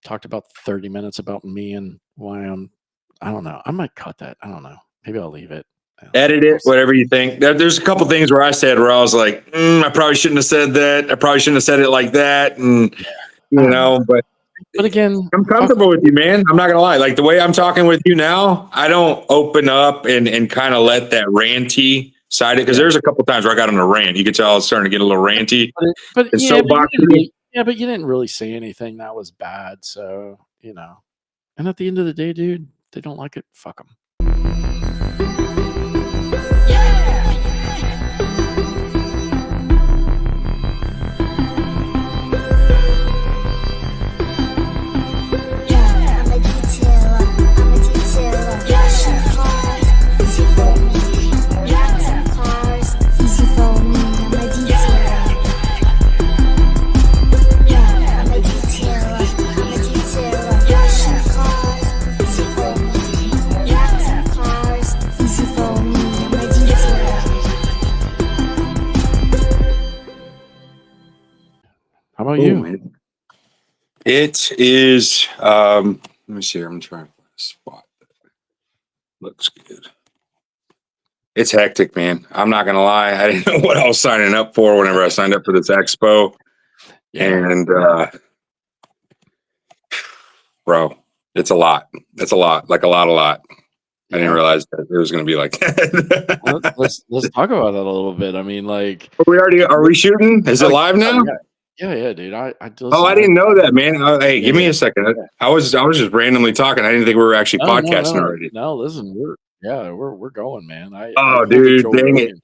talked about 30 minutes about me and why I don't know. I might cut that. I don't know. Maybe I'll leave it. Edit it, whatever you think. There's a couple things where I said where I was like, I probably shouldn't have said that. I probably shouldn't have said it like that. And, but again, I'm comfortable with you, man. I'm not going to lie. Like the way I'm talking with you now, I don't open up and kind of let that ranty side it. Because there's a couple times where I got on a rant. You could tell I was starting to get a little ranty. But you didn't really say anything that was bad. So, and at the end of the day, dude, they don't like it. Fuck them. How about you? Man. It is, let me see here. I'm trying to find a spot that looks good. It's hectic, man. I'm not going to lie. I didn't know what I was signing up for whenever I signed up for this expo. And, bro, it's a lot. It's a lot, like a lot. I didn't realize that it was going to be like that. let's talk about that a little bit. I mean, like, are we shooting? Is it live now? Yeah, dude. I didn't know that, man. Hey, give me a second. I was just randomly talking. I didn't think we were actually podcasting already. No, listen, we're going, man. Dude, dang it!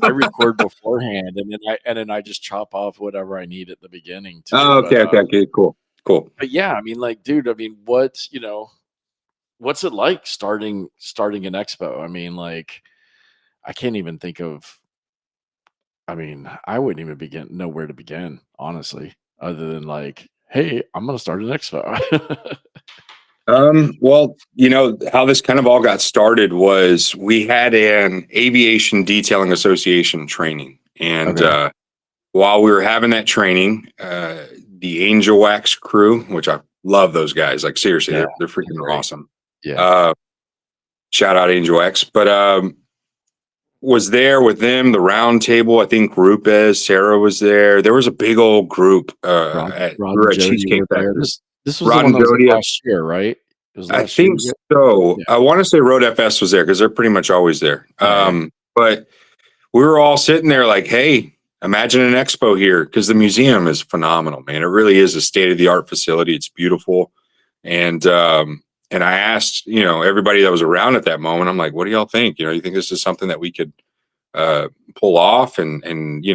I record beforehand, and then I just chop off whatever I need at the beginning. Too. Okay, cool. But yeah, I mean, like, dude, what's it like starting an expo? I mean, like, I can't even think of. I mean, I wouldn't even know where to begin, honestly, other than like, hey, I'm going to start an expo. Well, how this kind of all got started was we had an Aviation Detailing Association training. And while we were having that training, the Angel Wax crew, which I love those guys, like seriously, they're freaking awesome. Yeah. Shout out Angel Wax. But was there with them, the round table. I think Sarah was there. There was a big old group at Cheesecake Factory. This was the one that was last year, right? I think so. Yeah. I want to say Road FS was there because they're pretty much always there. But we were all sitting there like, hey, imagine an expo here, because the museum is phenomenal, man. It really is a state-of-the-art facility. It's beautiful. And I asked, everybody that was around at that moment, I'm like, what do y'all think? You think this is something that we could pull off? And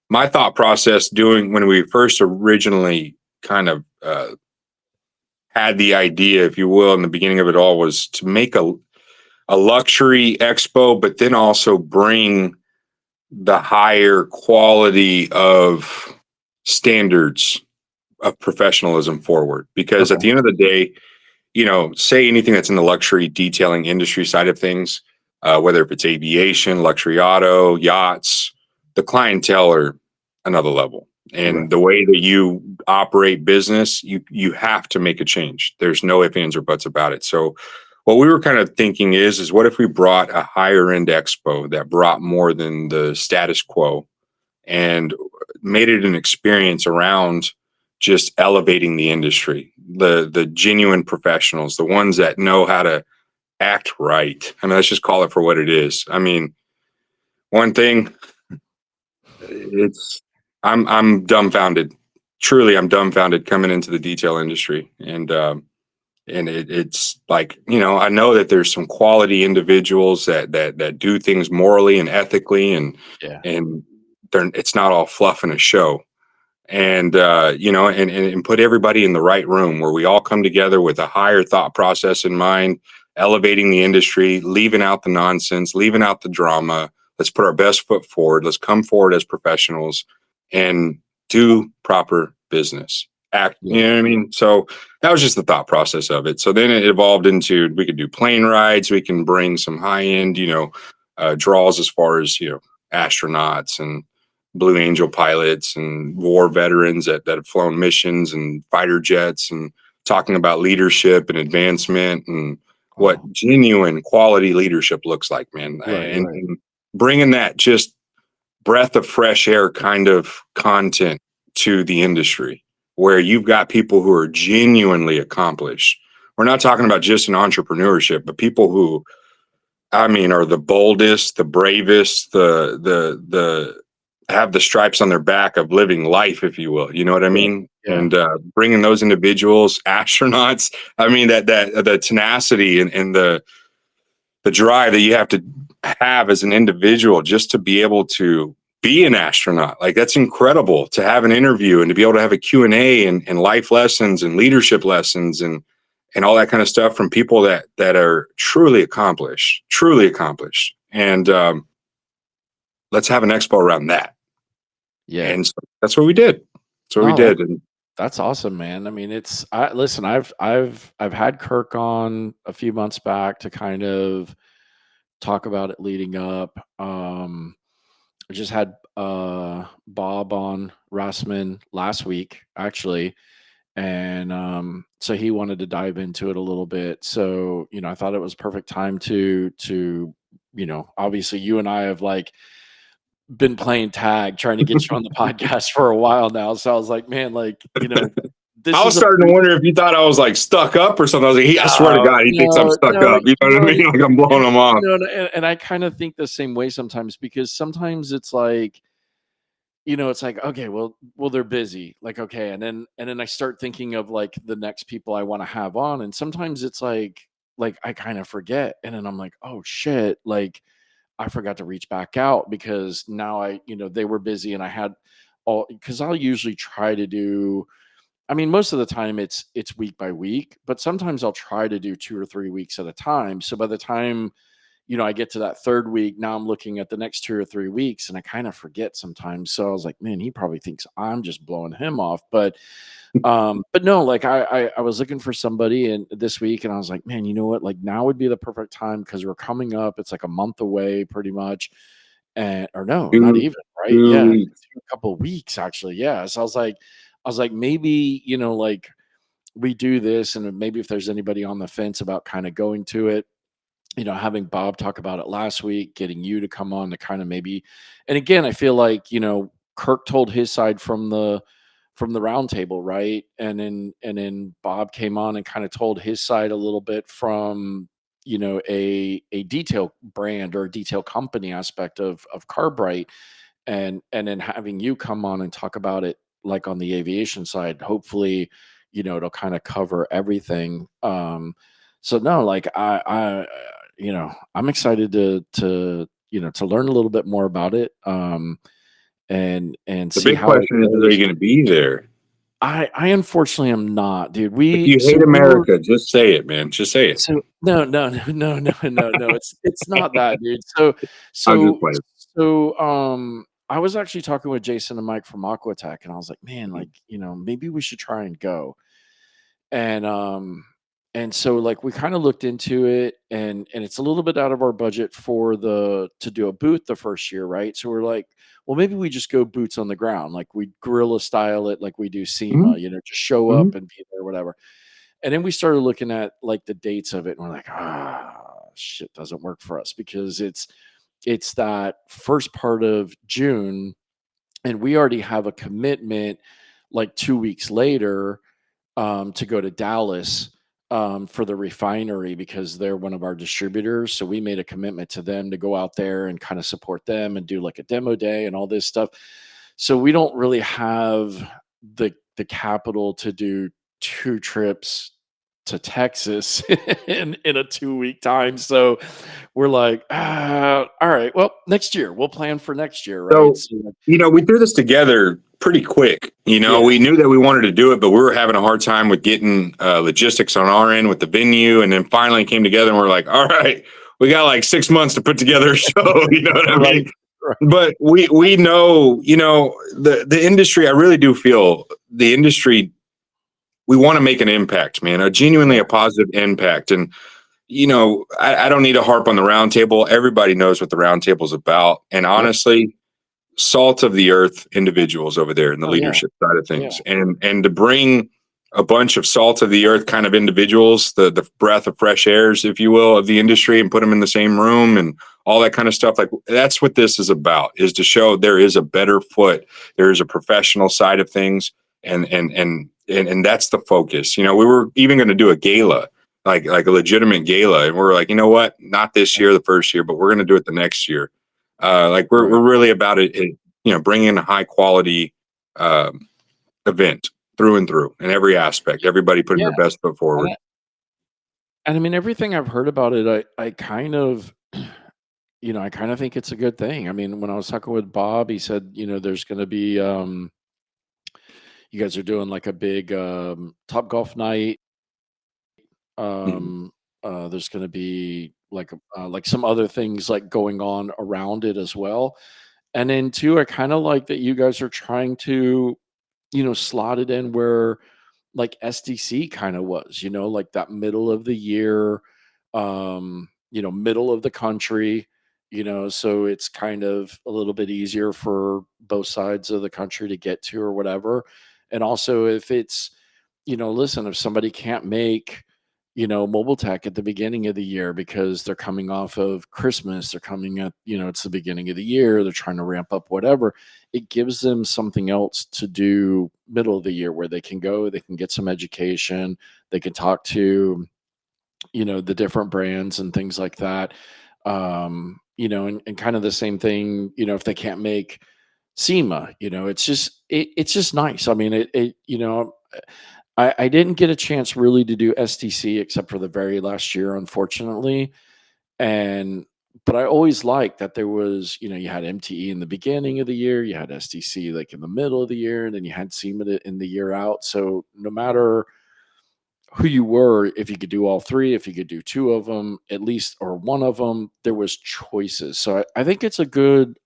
my thought process when we first originally kind of had the idea, if you will, in the beginning of it all, was to make a luxury expo, but then also bring the higher quality of standards of professionalism forward. Because at the end of the day, say anything that's in the luxury detailing industry side of things, whether if it's aviation, luxury auto, yachts, the clientele are another level. And the way that you operate business, you have to make a change. There's no ifs, ands, or buts about it. So what we were kind of thinking is what if we brought a higher end expo that brought more than the status quo and made it an experience around just elevating the industry, the genuine professionals, the ones that know how to act right. I mean, let's just call it for what it is. I mean, one thing, I'm dumbfounded. Truly, I'm dumbfounded coming into the detail industry. And it's like, I know that there's some quality individuals that do things morally and ethically, and it's not all fluff and a show. And and put everybody in the right room where we all come together with a higher thought process in mind, elevating the industry, leaving out the nonsense, leaving out the drama. Let's put our best foot forward. Let's come forward as professionals and do proper business. Act, you know what I mean? So that was just the thought process of it. So then it evolved into, we could do plane rides. We can bring some high end, draws as far as, astronauts and Blue Angel pilots and war veterans that have flown missions and fighter jets, and talking about leadership and advancement and what Wow. genuine quality leadership looks like, man. Right, right. And bringing that just breath of fresh air kind of content to the industry where you've got people who are genuinely accomplished. We're not talking about just an entrepreneurship, but people who, I mean, are the boldest, the bravest, the have the stripes on their back of living life, if you will. You know what I Yeah, mean? yeah, And bringing those individuals, astronauts. I mean, that the tenacity and the drive that you have to have as an individual just to be able to be an astronaut. Like, that's incredible to have an interview and to be able to have a Q&A and life lessons and leadership lessons and all that kind of stuff from people that are truly accomplished, truly accomplished. And let's have an expo around that. yeah. And so that's what we did. That's what we No, did. And that's awesome, man. I mean, listen, I've had Kirk on a few months back to kind of talk about it leading up. I just had Bob on Rossman last week, actually, and so he wanted to dive into it a little bit. So, I thought it was perfect time to obviously you and I have like been playing tag trying to get you on the podcast for a while now. So I was like, man, like, this I was is a starting to wonder if you thought I was like stuck up or something. I was like, I swear to no, God, he thinks I'm no, stuck no, up. You know what I mean? Like, I'm blowing him off. no, and I kind of think the same way sometimes because sometimes it's like, it's like, okay, well, they're busy. Like, okay, and then I start thinking of like the next people I want to have on, and sometimes it's like I kind of forget, and then I'm like, oh shit, like I forgot to reach back out because now they were busy and I had all because I'll usually try to do. I mean, most of the time it's week by week, but sometimes I'll try to do 2 or 3 weeks at a time. So by the time I get to that third week, now I'm looking at the next 2 or 3 weeks and I kind of forget sometimes. So I was like, man, he probably thinks I'm just blowing him off. But no, like I was looking for somebody and this week and I was like, man, you know what? Like now would be the perfect time because we're coming up. It's like a month away pretty much. And or no, not Two, even, right? two Yeah. weeks. It's a couple of weeks actually. Yeah. So I was like, maybe, like we do this and maybe if there's anybody on the fence about kind of going to it, having Bob talk about it last week, getting you to come on to kind of maybe, and again, I feel like, Kirk told his side from the round table, right? And then Bob came on and kind of told his side a little bit from, a detail brand or a detail company aspect of Carbright and then having you come on and talk about it like on the aviation side, hopefully, it'll kind of cover everything. So no, like I'm excited to learn a little bit more about it. And The see big how it question is, are you goes. going to be there? I unfortunately am not, dude. If We you so hate we were America, just say it, man. Just say it. so no, no, no, no, no, no, no. It's not that, dude. So I'm just so playing. I was actually talking with Jason and Mike from Aquatech, and I was like, man, Mhm. like, maybe we should try and go. And so like we kind of looked into it and it's a little bit out of our budget to do a booth the first year, right? So we're like, well, maybe we just go boots on the ground, like we guerrilla style it like we do Mhm. SEMA, just show Mhm. up and be there, whatever. And then we started looking at like the dates of it and we're like, shit doesn't work for us because it's that first part of June and we already have a commitment like 2 weeks later to go to Dallas for the refinery because they're one of our distributors. So we made a commitment to them to go out there and kind of support them and do like a demo day and all this stuff. So we don't really have the capital to do two trips to Texas in a 2 week time. So we're like, all right, well, next year we'll plan for next year, right? So, So we threw this together pretty quick. yeah, We knew that we wanted to do it, but we were having a hard time with getting logistics on our end with the venue. And then finally came together and we're like, all right, we got like 6 months to put together a show. You know what I right, mean? right, But we know, the industry, I really do feel the industry, we want to make an impact, man, a genuinely yeah, a positive impact. And I don't need to harp on the roundtable. Everybody knows what the roundtable is about. And yep, honestly, salt of the earth individuals over there in the Oh yeah, leadership side of yeah, things, and to bring a bunch of salt of the earth kind of individuals, the breath of fresh airs, if you will, of the industry, and put them in the same room and all that kind of stuff. Like, that's what this is about, is to show there is a better foot, there is a professional side of things, and that's the focus. We were even going to do a gala, like a legitimate gala, and we're like, you know what, not this year, the first year, but we're going to do it the next year. Like, we're right. really about bringing a high quality event through and through in every aspect. Everybody putting Yeah, their best foot and forward. I mean, everything I've heard about it, I kind of, I kind of think it's a good thing. I mean, when I was talking with Bob, he said, there's going to be, you guys are doing like a big Top Golf night. Mhm. Um, there's going to be like some other things like going on around it as well. And then too, I kind of like that you guys are trying to, slot it in where like SDC kind of was, like that middle of the year, middle of the country, so it's kind of a little bit easier for both sides of the country to get to or whatever. And also if it's, listen, if somebody can't make, mobile tech at the beginning of the year because they're coming off of Christmas, they're coming at, it's the beginning of the year, they're trying to ramp up whatever, it gives them something else to do middle of the year where they can go, they can get some education, they can talk to, the different brands and things like that. And kind of the same thing, if they can't make SEMA, it's just nice. I mean, I didn't get a chance really to do STC except for the very last year, unfortunately. And but I always liked that there was, you had MTE in the beginning of the year, you had STC like in the middle of the year, and then you had SEMA in the year out. So no matter who you were, if you could do all three, if you could do two of them at least, or one of them, there was choices. So I think it's a good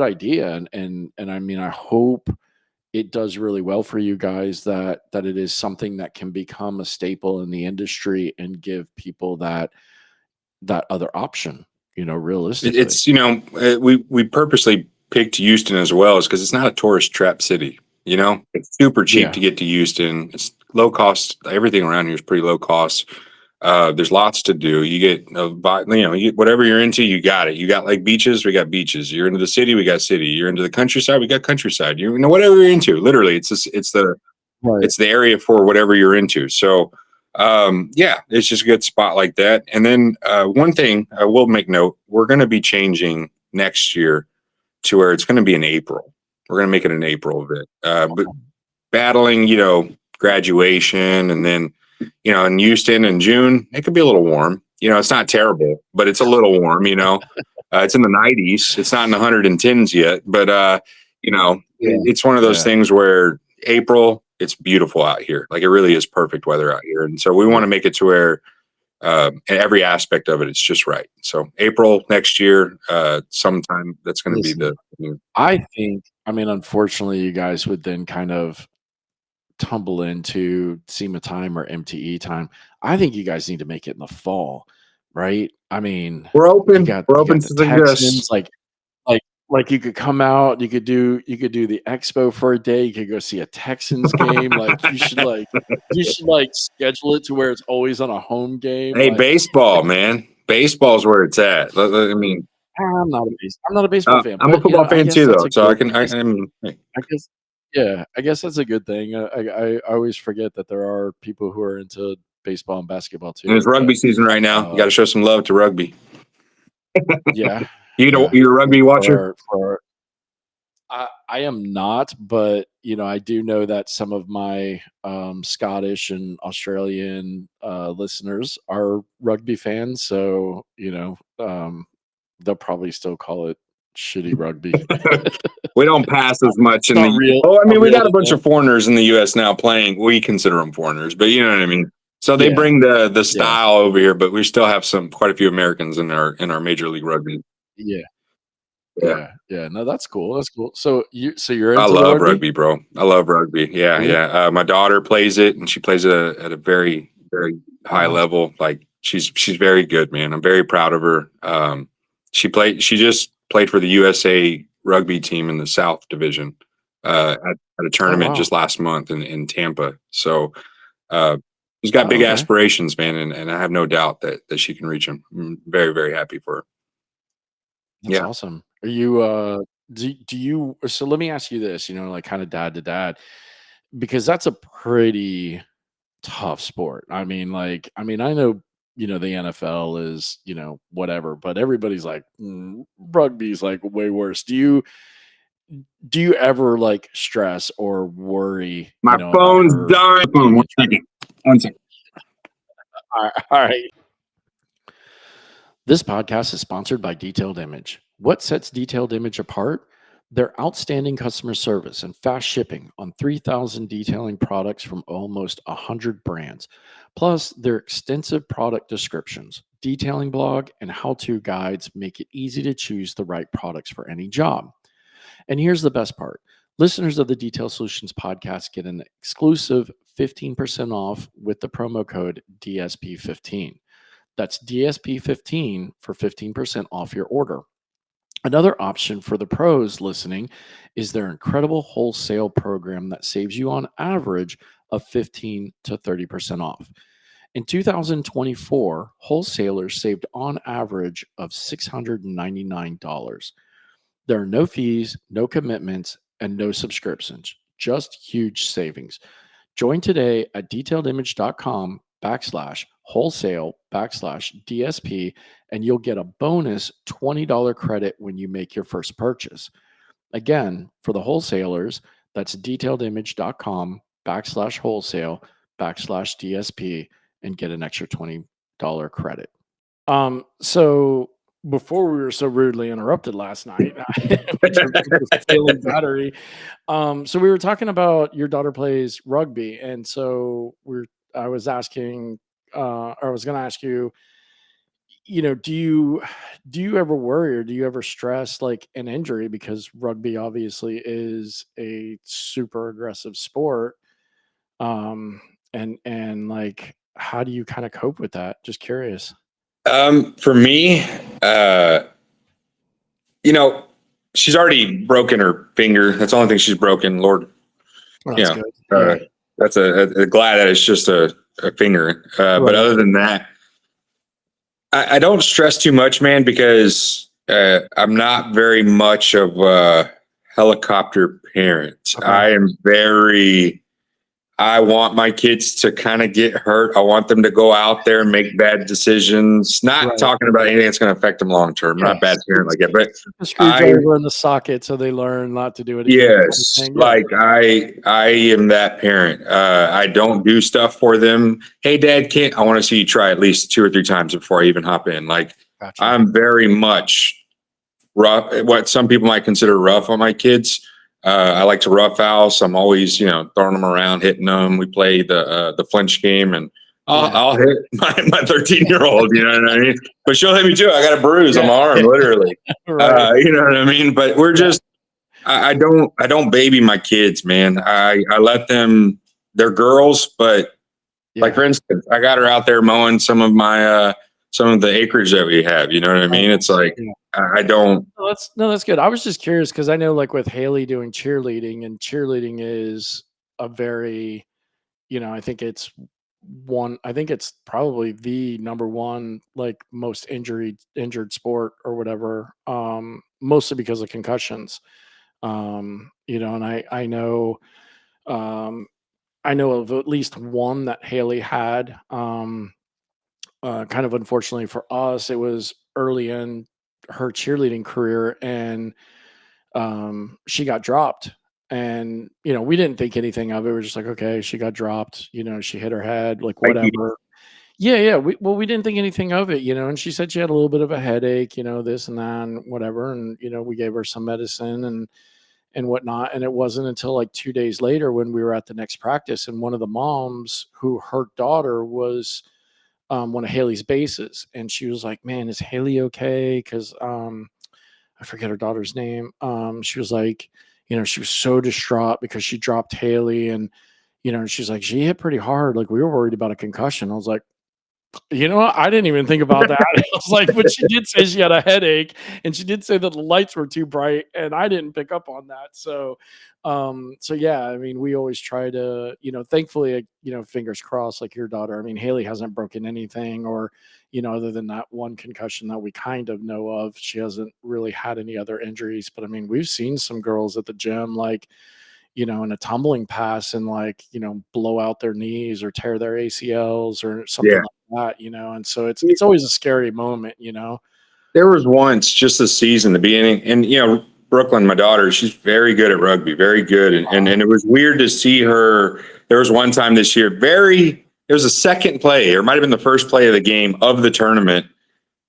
idea, and I mean, I hope it does really well for you guys, that it is something that can become a staple in the industry and give people that other option, realistically. It's we purposely picked Houston as well, is because it's not a tourist trap city. It's super cheap Yeah, to get to Houston. It's low cost. Everything around here is pretty low cost. There's lots to do. You get, you get whatever you're into, you got it. You got like beaches, we got beaches. You're into the city, we got city. You're into the countryside, we got countryside. Whatever you're into. Literally, right. it's the area for whatever you're into. So, yeah, it's just a good spot like that. And then one thing I will make note: we're going to be changing next year to where it's going to be in April. We're going to make it an April event. But Okay. battling, graduation, and then, in Houston in June, it could be a little warm. It's not terrible, but it's a little warm. It's in the 90s. It's not in the 110s yet, but Yeah, it's one of those yeah, things where April, it's beautiful out here. Like, it really is perfect weather out here, and so we want yeah. to make it to where in every aspect of it, it's just right. So April next year, sometime, that's going to be Listen, I mean, unfortunately, you guys would then kind of tumble into SEMA time or MTE time. I think you guys need to make it in the fall, right? I mean, we're you open. got We're you open got to the suggest. Texans, like you could come out, you could do the expo for a day, you could go see a Texans game. Like you should schedule it to where it's always on a home game. Hey, baseball, man. Baseball's where it's at. I mean, I'm not a baseball fan, I'm a but football I fan guess too, that's though. a So good I mean, hey. I guess yeah, I guess that's a good thing. I always forget that there are people who are into baseball and basketball And it's too, but, rugby season right now. You got uh, to show some love to rugby. yeah, yeah, You're a rugby watcher? I am not, but, I do know that some of my, Scottish and Australian, listeners are rugby fans, so, they'll probably still call it shitty rugby. We don't pass as much It's in not the. real Oh, I not mean, we got a really bunch them. of foreigners in the U.S. now playing. We consider them foreigners, but you know what I mean. So they Yeah, bring the yeah, style over here, but we still have quite a few Americans in our major league rugby. yeah. Yeah. Yeah, yeah. No, that's cool, that's cool. So you're I into the love rugby? rugby, bro. I love rugby. Yeah, Cool. yeah. My daughter plays it, and she plays it at a very, very high Wow. level. Like, she's very good, man. I'm very proud of her. She just played for the USA rugby team in the South Division at a tournament just last month in Tampa. So she's got big aspirations, man, and I have no doubt that she can reach them. I'm very, very happy for her. That's awesome. Are you do you so let me ask you this, like kind of dad to dad, because that's a pretty tough sport. I mean, I know, the NFL is, whatever, but everybody's like, rugby's like way worse. Do you ever like stress or worry, My about phone's her? dying. One second. One second. All right. This podcast is sponsored by Detailed Image. What sets Detailed Image apart? Their outstanding customer service and fast shipping on 3,000 detailing products from almost 100 brands, plus their extensive product descriptions, detailing blog, and how-to guides make it easy to choose the right products for any job. And here's the best part. Listeners of the Detail Solutions podcast get an exclusive 15% off with the promo code DSP15. That's DSP15 for 15% off your order. Another option for the pros listening is their incredible wholesale program that saves you on average of 15 to 30% off. In 2024, wholesalers saved on average of $699. There are no fees, no commitments, and no subscriptions, just huge savings. Join today at detailedimage.com/wholesale/DSP, and you'll get a bonus $20 credit when you make your first purchase. Again, for the wholesalers, that's detailedimage.com/wholesale/DSP and get an extra $20 credit. So before we were so rudely interrupted last night, which was failing battery. So we were talking about your daughter plays rugby, and so I was asking, or I was going to ask you, do you ever worry or do you ever stress like an injury, because rugby obviously is a super aggressive sport, and like how do you kind of cope with that? Just curious. For me, she's already broken her finger. That's the only thing she's broken. Lord, Oh, you that's know, good. Yeah. that's glad that it's just a finger. But Right. other than that, I don't stress too much, man, because I'm not very much of a helicopter parent. Okay. I want my kids to kind of get hurt. I want them to go out there and make bad decisions. Not Right. talking about anything that's going to affect them long term. I'm not a bad parent like that, but The I, screwdriver in the socket so they learn not to do it again. yes, Yeah. like I am that parent. I don't do stuff for them. Hey, Dad, can't I want to see you try at least 2 or 3 times before I even hop in? Like Gotcha. I'm very much rough. What some people might consider rough on my kids. I like to rough house. I'm always, throwing them around, hitting them. We play the flinch game, and I'll hit my 13-year-old. You know what I mean? But she'll hit me too. I got a bruise on my arm, literally. Right. You know what I mean? But we're just. I don't baby my kids, man. I let them. They're girls, but like for instance, I got her out there mowing some of the acreage that we have. You know what I mean? It's like Yeah. I don't. That's good. I was just curious because I know, like with Haley doing cheerleading, and cheerleading is a very, I think it's probably the number one, like most injured sport or whatever. Mostly because of concussions. And um, I know of at least one that Haley had. Kind of unfortunately for us, it was early in her cheerleading career, and she got dropped. And we didn't think anything of it. We're just like, okay, she got dropped. She hit her head, like whatever. Yeah, yeah. We didn't think anything of it. And she said she had a little bit of a headache, this and that, and whatever. And we gave her some medicine and whatnot. And it wasn't until like 2 days later when we were at the next practice, and one of the moms, who her daughter was one of Haley's bases, and she was like, "Man, is Haley okay?" Because I forget her daughter's name. She was like, she was so distraught because she dropped Haley, and she's like, she hit pretty hard. Like we were worried about a concussion. I was like, You know what? I didn't even think about that. I was like, but she did say she had a headache, and she did say that the lights were too bright, and I didn't pick up on that. So yeah, I mean, we always try to, thankfully, fingers crossed, like your daughter. I mean, Haley hasn't broken anything, or, other than that one concussion that we kind of know of, she hasn't really had any other injuries. But I mean, we've seen some girls at the gym, like, in a tumbling pass and like, blow out their knees or tear their ACLs or something Yeah. like that, and so it's always a scary moment. There was once just this season, the beginning, and Brooklyn, my daughter, she's very good at rugby, very good, and it was weird to see her. There was one time this year, there was a second play, or it might have been the first play of the game of the tournament,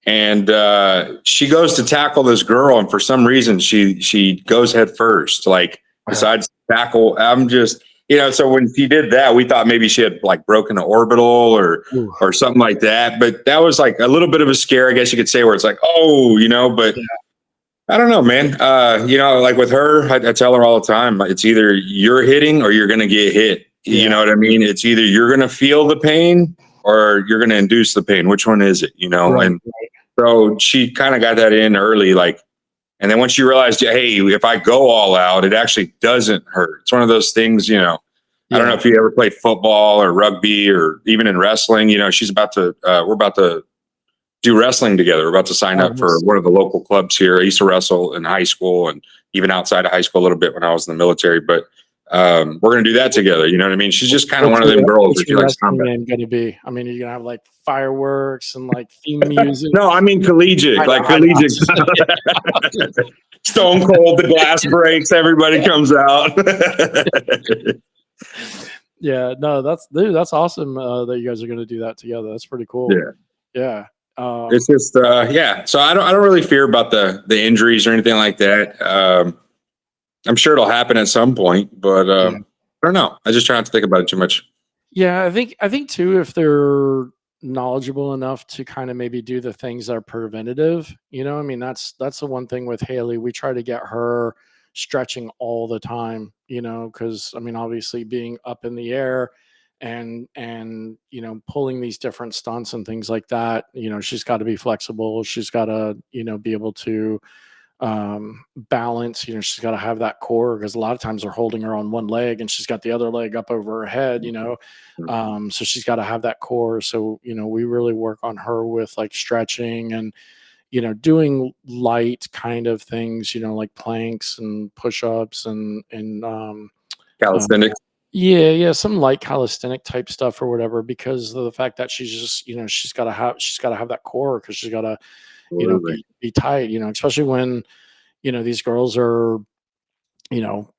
and she goes to tackle this girl, and for some reason she goes head first, like decides to tackle. I'm just so when she did that, we thought maybe she had like broken an orbital Ooh, or something like that. But that was like a little bit of a scare, I guess you could say, where it's like, oh, but yeah, I don't know, man. Like with her, I tell her all the time, it's either you're hitting or you're going to get hit. You yeah, know what I mean? It's either you're going to feel the pain or you're going to induce the pain. Which one is it? right, And so she kind of got that in early, like, and then once you realized, hey, if I go all out, it actually doesn't hurt. It's one of those things, I don't know yeah. if you ever played football or rugby or even in wrestling. She's about to, we're about to do wrestling together. We're about to sign up for Nice. one of the local clubs here. I used to wrestle in high school and even outside of high school a little bit when I was in the military. But we're going to do that together. You know what I mean? She's just kind of What's one of your them girls what's where she your likes wrestling combat. game gonna be? I mean, are you gonna have like fireworks and like theme music? No, I mean collegiate, like I know. collegiate. Stone cold, the glass breaks, everybody comes out. Yeah, no, that's awesome, that you guys are gonna do that together. That's pretty cool. Yeah. Yeah. It's just yeah. So I don't really fear about the injuries or anything like that. I'm sure it'll happen at some point, but Yeah. I don't know. I just try not to think about it too much. Yeah, I think too, if they're knowledgeable enough to kind of maybe do the things that are preventative, I mean, that's the one thing with Haley. We try to get her stretching all the time, because I mean, obviously being up in the air and pulling these different stunts and things like that, she's got to be flexible. She's got to, be able to balance. She's got to have that core, because a lot of times they're holding her on one leg and she's got the other leg up over her head. So she's got to have that core. So we really work on her with like stretching and doing light kind of things, like planks and push-ups and uh, Calisthenics. yeah, some light calisthenic type stuff or whatever, because of the fact that she's just, she's got to have that core, because she's got to, Absolutely. be tight, especially when these girls are, you know,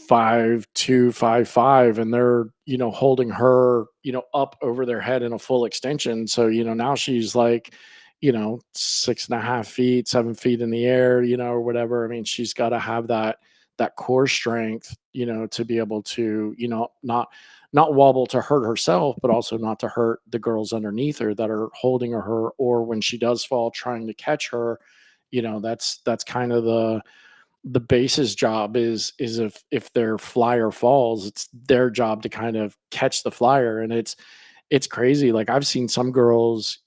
5'2", 5'5", and they're, holding her, up over their head in a full extension. So, now she's like, 6.5 feet, 7 feet in the air, or whatever. I mean, she's got to have that core strength, to be able to, not wobble to hurt herself, but also not to hurt the girls underneath her that are holding her, or when she does fall, trying to catch her. That's kind of the base's job, is if their flyer falls, it's their job to kind of catch the flyer. And it's crazy. Like, I've seen some girls,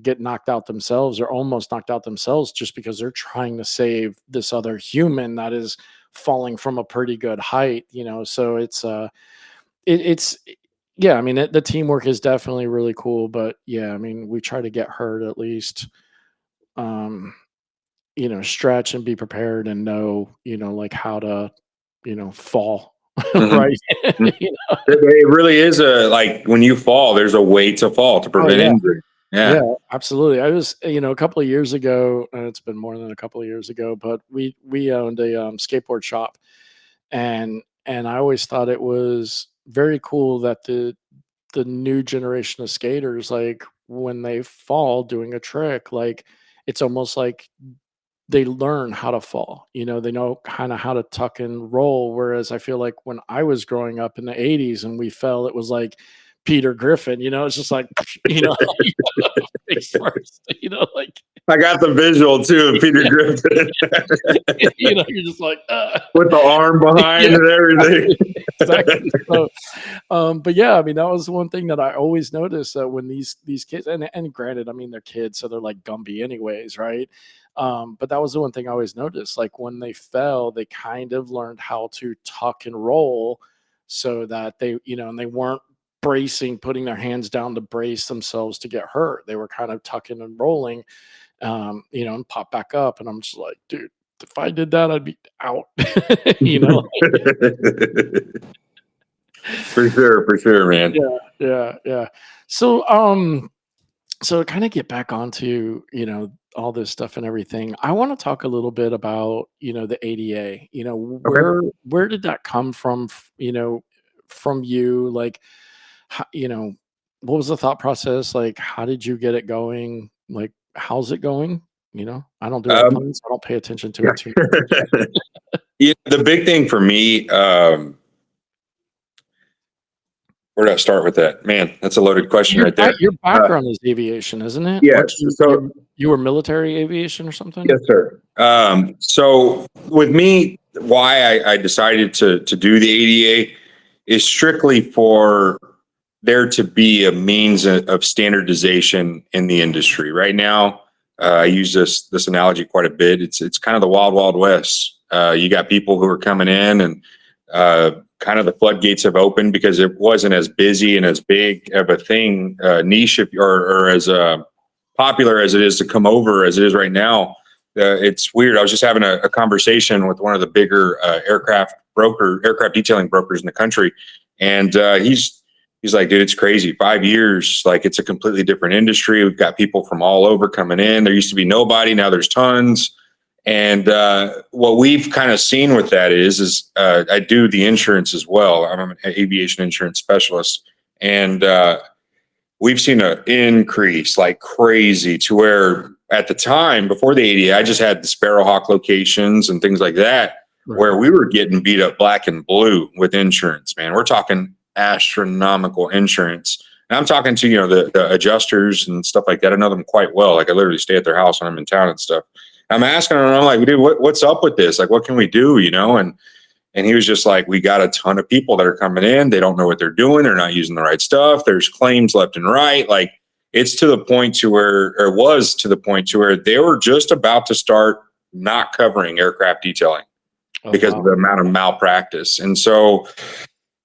get knocked out themselves or almost knocked out themselves, just because they're trying to save this other human that is falling from a pretty good height. So it's yeah, I mean, the teamwork is definitely really cool. But yeah, I mean, we try to get her to at least um stretch and be prepared and know, like how to, fall. Mhm. Right. Mhm. You know? It really is a like when you fall, there's a way to fall to Oh prevent yeah. injury. Yeah, Yeah. absolutely. I was, a couple of years ago, it's been more than a couple of years ago, but we owned a skateboard shop, and I always thought it was very cool that the new generation of skaters, like, when they fall doing a trick, like, it's almost like they learn how to fall. They know kind of how to tuck and roll. Whereas I feel like when I was growing up in the '80s and we fell, it was like Peter Griffin. It's just like, face first. Like. I got the visual too of Peter Griffin You're just like, with the arm behind yeah, and everything. exactly. So, but yeah, I mean, that was one thing that I always noticed that when these kids, and granted, I mean, they're kids, so they're like Gumby anyways, right? But that was the one thing I always noticed. Like when they fell, they kind of learned how to tuck and roll so that they, and they weren't bracing, putting their hands down to brace themselves to get hurt. They were kind of tucking and rolling, and pop back up. And I'm just like, dude, if I did that, I'd be out. you know? For sure, man. Yeah, yeah, yeah. So, so to kind of get back onto, all this stuff and everything, I want to talk a little bit about, the ADA. Okay. Where did that come from? From you, like, what was the thought process? Like, how did you get it going? Like, how's it going? I don't do Um, airplanes, so I don't pay attention to yeah. it too much. Yeah, the big thing for me, where do I start with that? Man, that's a loaded question right there. Your Uh, background is aviation, isn't it? Weren't yes. you So, you were military aviation or something? yes, sir. So with me, why I decided to do the ADA is strictly for there to be a means of standardization in the industry. Right now, I use this analogy quite a bit. It's kind of the wild wild west. You got people who are coming in, and kind of the floodgates have opened because it wasn't as busy and as big of a thing, niche, or as popular as it is to come over as it is right now. It's weird. I was just having a conversation with one of the bigger aircraft detailing brokers in the country, and he's like, dude, it's crazy. 5 years, like it's a completely different industry. We've got people from all over coming in. There used to be nobody, now there's tons. And what we've kind of seen with that is I do the insurance as well. I'm an aviation insurance specialist, and we've seen an increase like crazy to where at the time before the ADA, I just had the Sparrowhawk locations and things like that, Right. where we were getting beat up black and blue with insurance, man. We're talking astronomical insurance. And I'm talking to, the adjusters and stuff like that. I know them quite well. Like I literally stay at their house when I'm in town and stuff. I'm asking them, I'm like, dude, what's up with this? Like, what can we do? And he was just like, we got a ton of people that are coming in. They don't know what they're doing. They're not using the right stuff. There's claims left and right. Like it's to the point to where, or was to the point to where they were just about to start not covering aircraft detailing Oh, because of wow. the amount of malpractice. And so,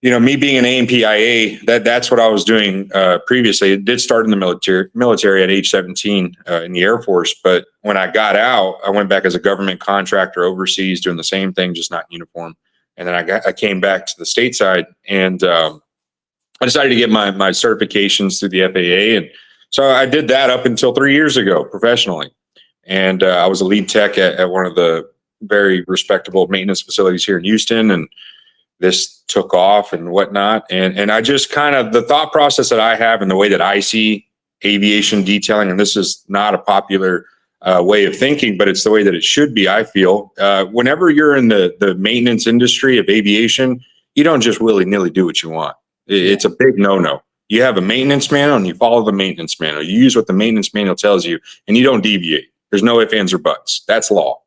me being an AMPIA, that's what I was doing previously. It did start in the military at age 17 in the Air Force. But when I got out, I went back as a government contractor overseas doing the same thing, just not in uniform. And then I came back to the stateside, and I decided to get my certifications through the FAA. And so I did that up until 3 years ago professionally. And I was a lead tech at one of the very respectable maintenance facilities here in Houston. And this took off and whatnot. And I just kind of, the thought process that I have and the way that I see aviation detailing, and this is not a popular way of thinking, but it's the way that it should be, I feel. Whenever you're in the maintenance industry of aviation, you don't just willy-nilly do what you want. It's a big no-no. You have a maintenance manual and you follow the maintenance manual. You use what the maintenance manual tells you and you don't deviate. There's no ifs, ands, or buts. That's law.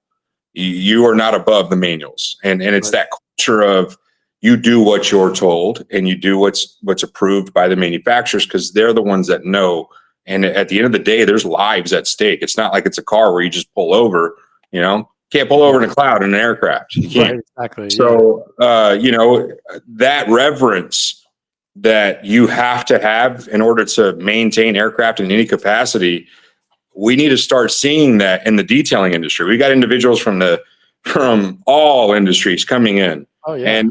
You are not above the manuals. And it's Right. that culture of you do what you're told and you do what's approved by the manufacturers because they're the ones that know. And at the end of the day, there's lives at stake. It's not like it's a car where you just pull over, can't pull over in a cloud in an aircraft. You can't. Right, exactly. Yeah. So, that reverence that you have to have in order to maintain aircraft in any capacity, we need to start seeing that in the detailing industry. We got individuals from all industries coming in. Oh, yeah. And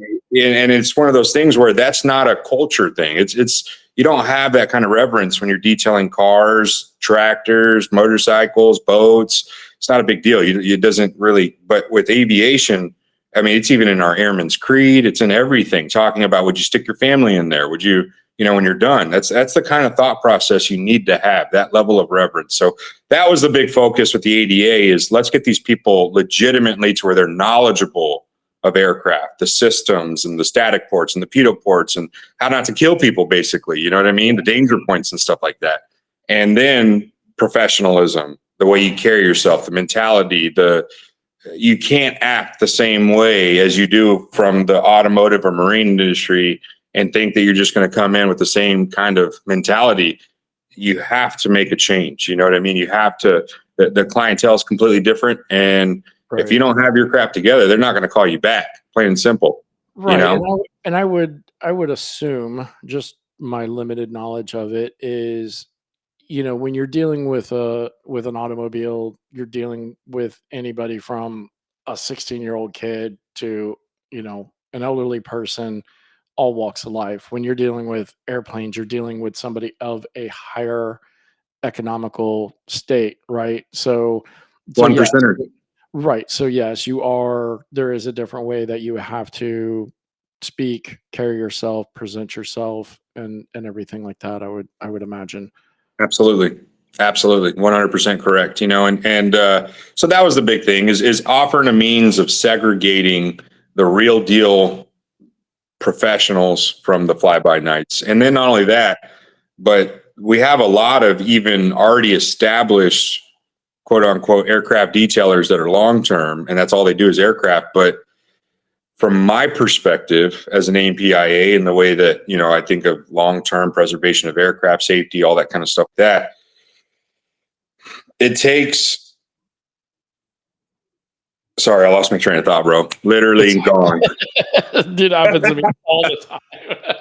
it's one of those things where that's not a culture thing. It's you don't have that kind of reverence when you're detailing cars, tractors, motorcycles, boats. It's not a big deal. It doesn't really. But with aviation, I mean, it's even in our airman's creed. It's in everything. Talking about, would you stick your family in there? Would you, when you're done? That's the kind of thought process you need to have. That level of reverence. So that was the big focus with the ADA is let's get these people legitimately to where they're knowledgeable of aircraft, the systems and the static ports and the pitot ports and how not to kill people, basically. You know what I mean? The danger points and stuff like that. And then professionalism, the way you carry yourself, the mentality, you can't act the same way as you do from the automotive or marine industry and think that you're just going to come in with the same kind of mentality. You have to make a change. You know what I mean? You have to, the clientele is completely different. And if you don't have your crap together, they're not going to call you back, plain and simple. Right. You know? And I would assume, just my limited knowledge of it is, when you're dealing with an automobile, you're dealing with anybody from a 16-year-old kid to, an elderly person, all walks of life. When you're dealing with airplanes, you're dealing with somebody of a higher economical state, right? So One yeah, percenter. right. So yes, there is a different way that you have to speak, carry yourself, present yourself, and everything like that. I would imagine. Absolutely. Absolutely. 100% correct. So that was the big thing is offering a means of segregating the real deal professionals from the fly by nights. And then not only that, but we have a lot of even already established quote unquote aircraft detailers that are long term, and that's all they do is aircraft. But from my perspective as an AMPIA and the way that, I think of long term preservation of aircraft safety, all that kind of stuff, that it takes, sorry, I lost my train of thought, bro. Literally gone. Dude, happens to me all the time.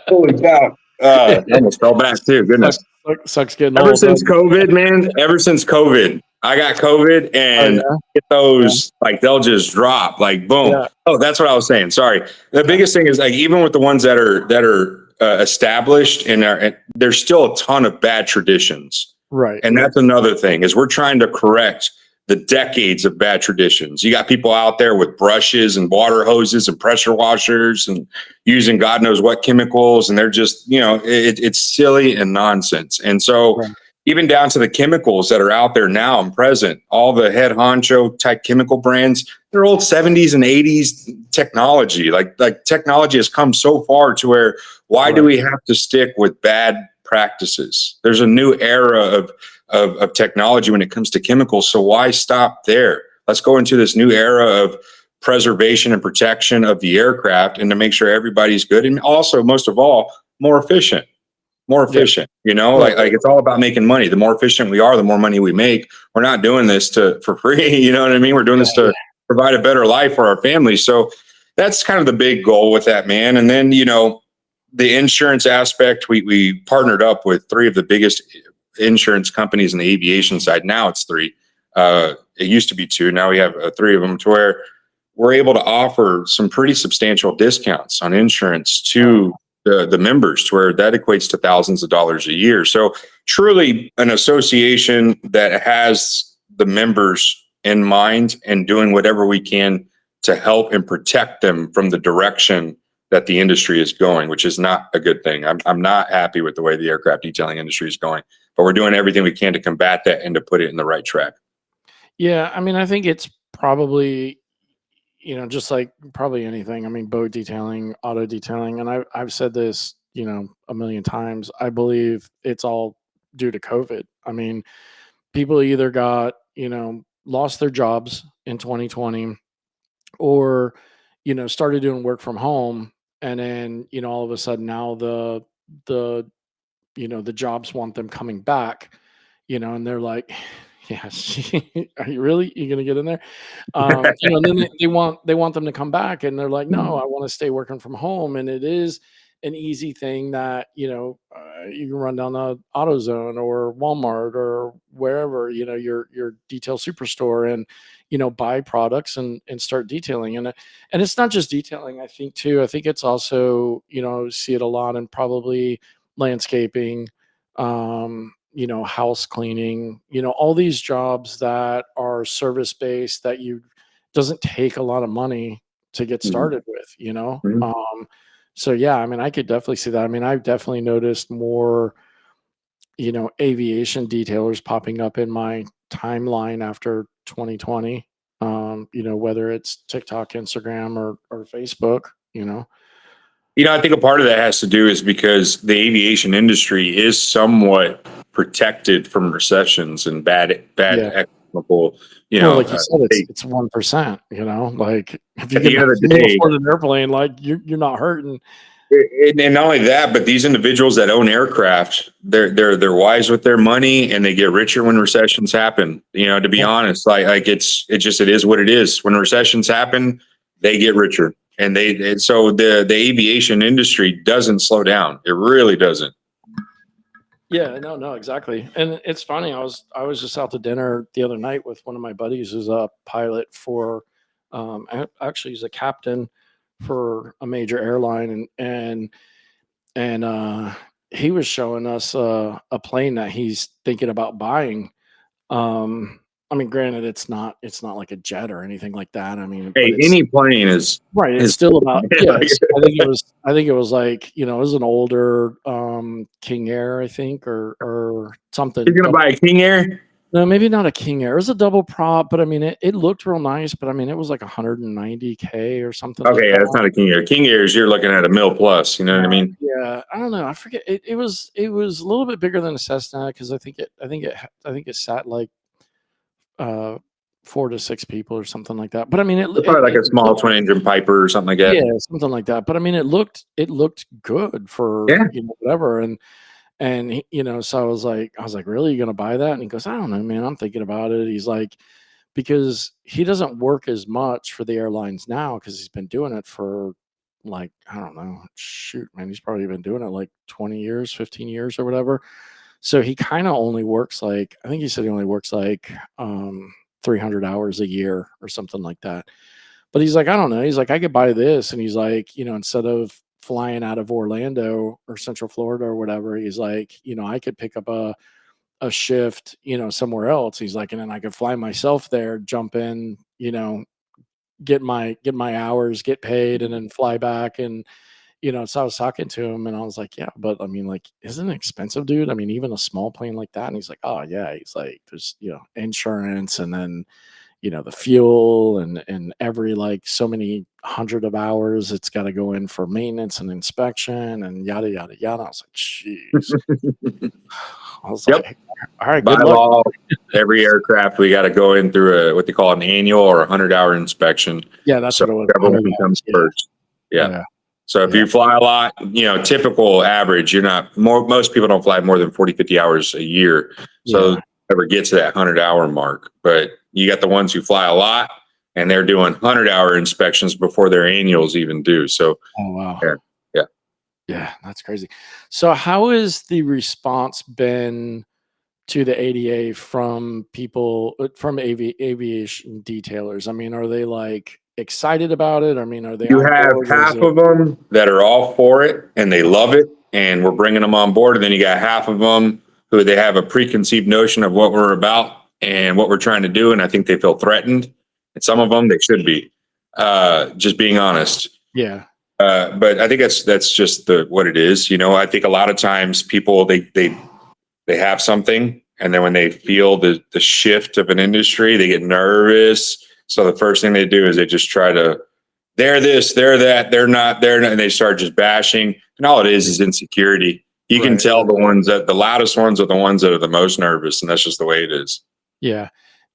Holy cow. I almost fell back too. Goodness. Sucks getting Ever old. since COVID, man, ever since COVID, I got COVID Oh and yeah, get those, like, they'll just drop, like, boom. yeah, Oh, that's what I was saying. Sorry. The yeah. biggest thing is, like, even with the ones that are established and there's still a ton of bad traditions. Right. And that's another thing is we're trying to correct the decades of bad traditions. You got people out there with brushes and water hoses and pressure washers and using God knows what chemicals. And they're just, it's silly and nonsense. And so Right. even down to the chemicals that are out there now and present, all the head honcho type chemical brands, they're old 70s and 80s technology. Like technology has come so far to where why do we have to stick with bad practices? There's a new era of technology when it comes to chemicals. So why stop there? Let's go into this new era of preservation and protection of the aircraft and to make sure everybody's good. And also, most of all, more efficient. Yeah. Like it's all about making money. The more efficient we are, the more money we make. We're not doing this for free. You know what I mean? We're doing this to provide a better life for our families. So that's kind of the big goal with that, man. And then, the insurance aspect, we partnered up with three of the biggest insurance companies in the aviation side. Now it's three. It used to be two. Now we have three of them, to where we're able to offer some pretty substantial discounts on insurance to the members, to where that equates to thousands of dollars a year. So truly an association that has the members in mind and doing whatever we can to help and protect them from the direction that the industry is going, which is not a good thing. I'm not happy with the way the aircraft detailing industry is going, but we're doing everything we can to combat that and to put it in the right track. Yeah, I mean, I think it's probably, just like probably anything. I mean, boat detailing, auto detailing, and I've said this, a million times. I believe it's all due to COVID. I mean, people either got, lost their jobs in 2020, or, started doing work from home, and then, all of a sudden now the the jobs want them coming back, and they're like, yes, are you really, you gonna get in there? And then they want them to come back, and they're like, no, I want to stay working from home. And it is an easy thing that, you can run down the AutoZone or Walmart or wherever, your detail superstore, and, buy products and start detailing. And it's not just detailing, I think too. I think it's also, see it a lot in probably landscaping, house cleaning, all these jobs that are service based, that you doesn't take a lot of money to get Mhm. started with, Mhm. so yeah, I mean, I could definitely see that. I mean, I've definitely noticed more, aviation detailers popping up in my timeline after 2020. Whether it's TikTok, Instagram, or Facebook, I think a part of that has to do is because the aviation industry is somewhat protected from recessions and bad Yeah. technical, Well, like you said, take. it's 1%, like, if you At the can end of the day, afford an airplane, like, you're not hurting. and not only that, but these individuals that own aircraft, they're wise with their money, and they get richer when recessions happen. To be Yeah. honest, like it is what it is. When recessions happen, they get richer, and so the aviation industry doesn't slow down. It really doesn't. Yeah, no, no, exactly. And it's funny, I was just out to dinner the other night with one of my buddies who's a pilot for, actually he's a captain for a major airline, and he was showing us a plane that he's thinking about buying. Um, I mean, granted, it's not like a jet or anything like that. I mean, but Hey, it's any plane right. It's is still about, yes. I think it was like, it was an older King Air, I think, or you're something. gonna buy a King Air. No, maybe not a King Air. It was a double prop, but I mean, it looked real nice. But I mean, it was like 190K or something like Okay, yeah, that's that. not a King Air. King Airs, you're looking at a mil plus. You know what I mean? Yeah, I don't know. I forget. It was a little bit bigger than a Cessna because I think it sat like uh 4 to 6 people or something like that. But I mean, it It's it, probably like it a small looked, twin engine Piper or something like yeah, that. something like that. But I mean, it looked good for Yeah. whatever. And so I was like, really, you gonna buy that? And he goes, I don't know, man. I'm thinking about it. He's like, because he doesn't work as much for the airlines now because he's been doing it for, like, I don't know, shoot, man, he's probably been doing it like 20 years, 15 years or whatever. So he kind of only works, like, I think he said he only works like 300 hours a year or something like that. But he's like, I don't know. He's like, I could buy this. And he's like, instead of flying out of Orlando or Central Florida or whatever, he's like, I could pick up a shift, somewhere else. He's like, and then I could fly myself there, jump in, get my hours, get paid, and then fly back. And so I was talking to him, and I was like, yeah, but I mean, like, isn't it expensive, dude? I mean, even a small plane like that. And he's like, oh yeah. He's like, there's insurance, and then the fuel, and every, like, so many hundred of hours it's got to go in for maintenance and inspection and yada yada yada. I was like, jeez. I was Yep. like, all right, By good luck. law, every aircraft we got to go in through what they call an annual or 100-hour inspection. Yeah, that's So what it was. whichever 100 one comes hours. Yeah, first. Yeah. yeah, So if yeah, you fly a lot, typical average, you're not more. Most people don't fly more than 40, 50 hours a year. So yeah. never get to that 100-hour mark. But you got the ones who fly a lot, and they're doing 100-hour inspections before their annuals even due. So Oh wow. yeah, yeah. Yeah, that's crazy. So how has the response been to the ADA from people, from aviation detailers? I mean, are they, like, excited about it? I mean, are they You on have board? Is half it? of them that are all for it and they love it, and we're bringing them on board. And then you got half of them who they have a preconceived notion of what we're about and what we're trying to do, and I think they feel threatened. And some of them they should be, just being honest. Yeah, But I think that's just what it is. I think a lot of times people they have something, and then when they feel the shift of an industry, they get nervous. So the first thing they do is they just try to, they're this, they're that, they're not, and they start just bashing. And all it is insecurity. You can right. tell the loudest ones are the ones that are the most nervous, and that's just the way it is. Yeah.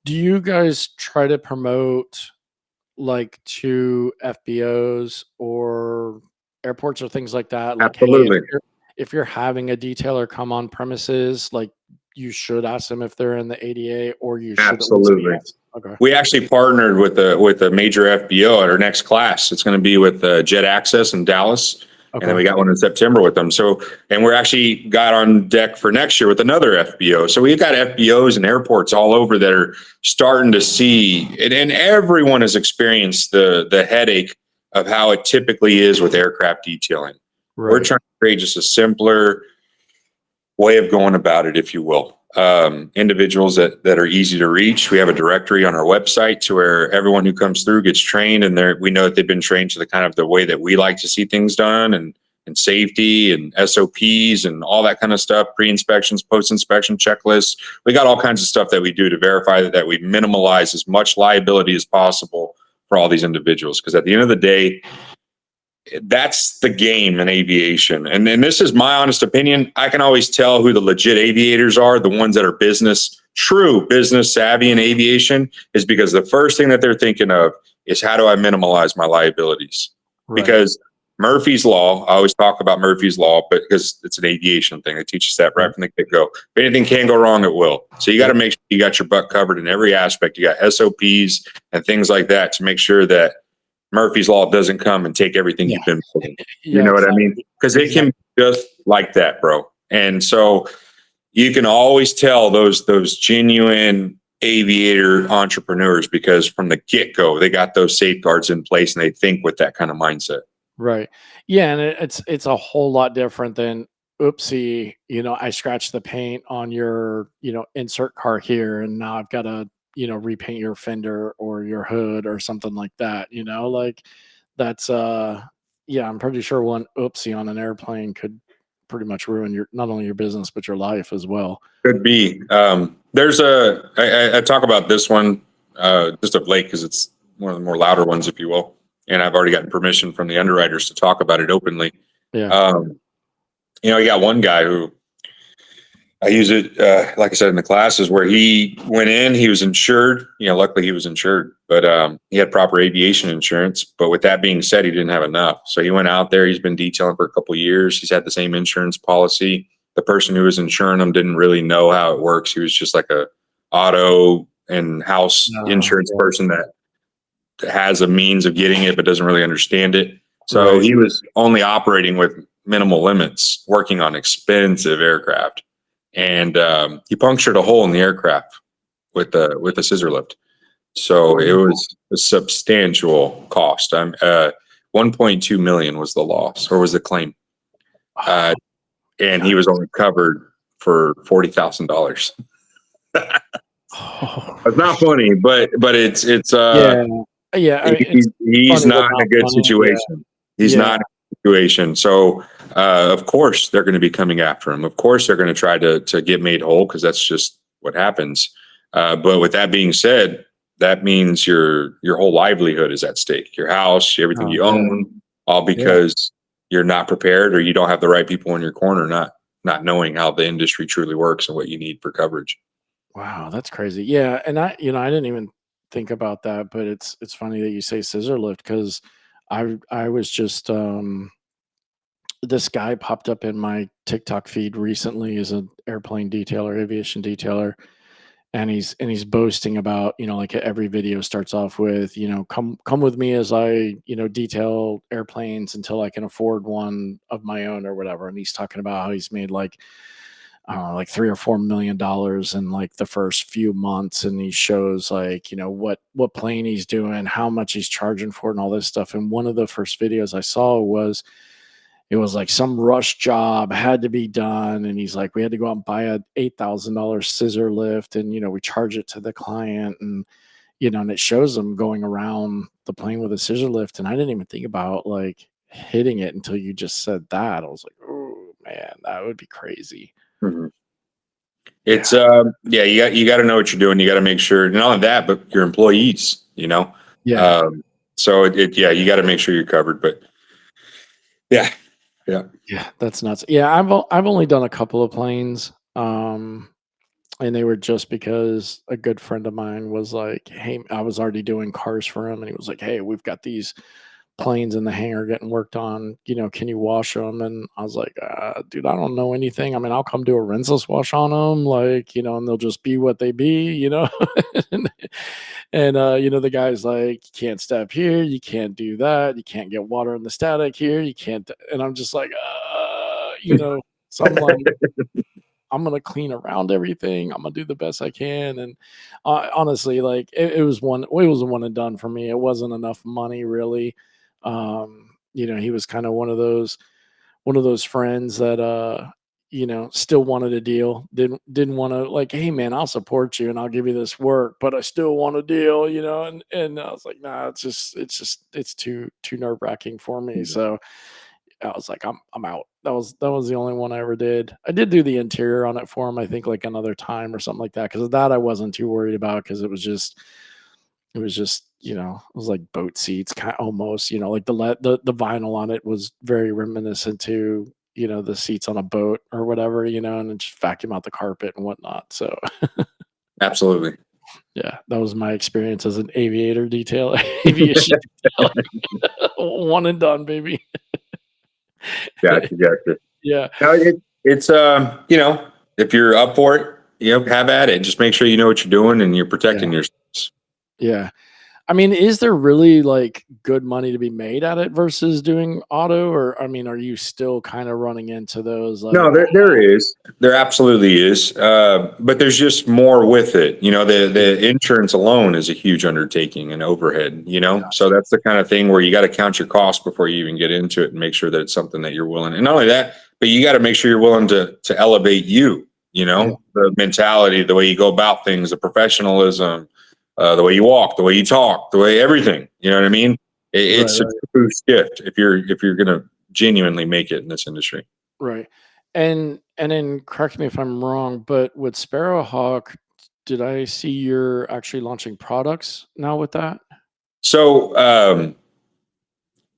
Do you guys try to promote, like, to FBOs or airports or things like that? Like, hey, if Absolutely. you're having a detailer come on premises, like, you should ask them if they're in the ADA, or you should at least Absolutely. ask. Okay. We actually partnered with a major FBO at our next class. It's going to be with Jet Access in Dallas, and then Okay. we got one in September with them. So, and we're actually got on deck for next year with another FBO. So we've got FBOs and airports all over that are starting to see, and everyone has experienced the headache of how it typically is with aircraft detailing. We're Right. trying to create just a simpler way of going about it, if you will. Individuals that are easy to reach. We have a directory on our website to where everyone who comes through gets trained, and we know that they've been trained to the kind of the way that we like to see things done, and safety and SOPs and all that kind of stuff, pre-inspections, post-inspection checklists. We got all kinds of stuff that we do to verify that we minimize as much liability as possible for all these individuals. Because at the end of the day, that's the game in aviation. And this is my honest opinion. I can always tell who the legit aviators are, the ones that are business true business savvy in aviation is because the first thing that they're thinking of is how do I minimize my liabilities? Right. Because Murphy's Law, I always talk about Murphy's Law, but because it's an aviation thing, it teaches that right Right. from the get go. If anything can go wrong, it will. So you got to Yep. make sure you got your butt covered in every aspect. You got SOPs and things like that to make sure that Murphy's Law doesn't come and take everything Yeah. you've been building. You Yeah. know what I mean? Exactly. Because it Exactly. can be just like that, bro. And so you can always tell those genuine aviator entrepreneurs because from the get-go they got those safeguards in place and they think with that kind of mindset. Right. Yeah, and it's a whole lot different than oopsie, I scratched the paint on your, insert car here and now I've got to, repaint your fender or your hood or something like that, like that's yeah, I'm pretty sure one oopsie on an airplane could pretty much ruin your not only your business but your life as well. Could be. There's I talk about this one just of late because it's one of the more louder ones, if you will, and I've already gotten permission from the underwriters to talk about it openly. Yeah. um, you got one guy who I use it, like I said, in the classes where he went in, he was insured. Luckily he was insured, but he had proper aviation insurance. But with that being said, he didn't have enough. So he went out there. He's been detailing for a couple of years. He's had the same insurance policy. The person who was insuring him didn't really know how it works. He was just like a auto and house No. insurance person that has a means of getting it, but doesn't really understand it. So Right. he was only operating with minimal limits, working on expensive aircraft, and he punctured a hole in the aircraft with a scissor lift. So it Oh, was a substantial cost. 1.2 million was the loss or was the claim, uh, oh, and he was yikes. only covered for $40,000. Oh, It's not funny, but it's yeah. Yeah, I mean, it's he's funny but not in a not good funny. Yeah. situation. He's Yeah. not in a situation. So of course they're going to be coming after him. Of course they're going to try to get made whole because that's just what happens. But with that being said, that means your whole livelihood is at stake. Your house, everything Oh, you yeah. own, all Yeah. because you're not prepared or you don't have the right people in your corner, not knowing how the industry truly works and what you need for coverage. Wow, that's crazy. Yeah, and I didn't even think about that, but it's funny that you say scissor lift because I was just this guy popped up in my TikTok feed recently as an airplane detailer, aviation detailer, and he's boasting about, like every video starts off with, come with me as I, detail airplanes until I can afford one of my own or whatever. And he's talking about how he's made like I don't know, like $3 or $4 million in like the first few months, and he shows like what plane he's doing, how much he's charging for, it, and all this stuff. And one of the first videos I saw was it was like some rush job had to be done, and he's like, we had to go out and buy a $8,000 scissor lift, and we charge it to the client, and and it shows them going around the plane with a scissor lift, and I didn't even think about like hitting it until you just said that. I was like, oh man, that would be crazy. Mhm. It's Yeah. yeah, you got to know what you're doing. You got to make sure not only that, but your employees. Yeah. Um, so yeah, you got to make sure you're covered. But yeah, yeah. Yeah, that's nuts. Yeah, I've only done a couple of planes, and they were just because a good friend of mine was like, "Hey," I was already doing cars for him, and he was like, "Hey, we've got these planes in the hangar getting worked on. Can you wash them?" And I was like, "Dude, I don't know anything. I mean, I'll come do a rinseless wash on them, like, and they'll just be what they be." And, the guy's like, "You can't step here, you can't do that, you can't get water in the static here, you can't." And I'm just like, so I'm like, I'm gonna clean around everything. I'm gonna do the best I can, and honestly, like it was a one and done for me. It wasn't enough money, really. He was kind of one of those friends that still wanted a deal. Didn't want to like, hey man, I'll support you and I'll give you this work, but I still want a deal, and I was like, nah, it's too nerve wracking for me. So I was like, I'm out. That was the only one I ever did. I did do the interior on it for him, I think like another time or something like that. Cause that I wasn't too worried about because it was just, it was like boat seats, kind almost, like the vinyl on it was very reminiscent to, the seats on a boat or whatever, and then just vacuum out the carpet and whatnot. So Absolutely. Yeah, that was my experience as an aviator detail aviation detailing. One and done, baby. Gotcha, gotcha. Yeah, No, it's you know, if you're up for it, you know, have at it. Just make sure you know what you're doing and you're yeah, protecting yourselves. yeah. I mean, is there really, like, good money to be made at it versus doing auto? Or, I mean, are you still kinda running into those, like No, there is. There absolutely is. But there's just more with it. You know, yeah, the insurance alone is a huge undertaking and overhead, you know? So gotcha. that's the kind of thing where you got to count your costs before you even get into it and make sure that it's something that you're willing. And not only that, but you got to make sure you're willing to elevate you, you Yeah, know, the mentality, the way you go about things, the professionalism, the way you walk, the way you talk, the way everything, you know what I mean? right, It's a right, true shift if you're going to genuinely make it in this industry. right. And then correct me if I'm wrong, but with Sparrowhawk, did I see you're actually launching products now with that? So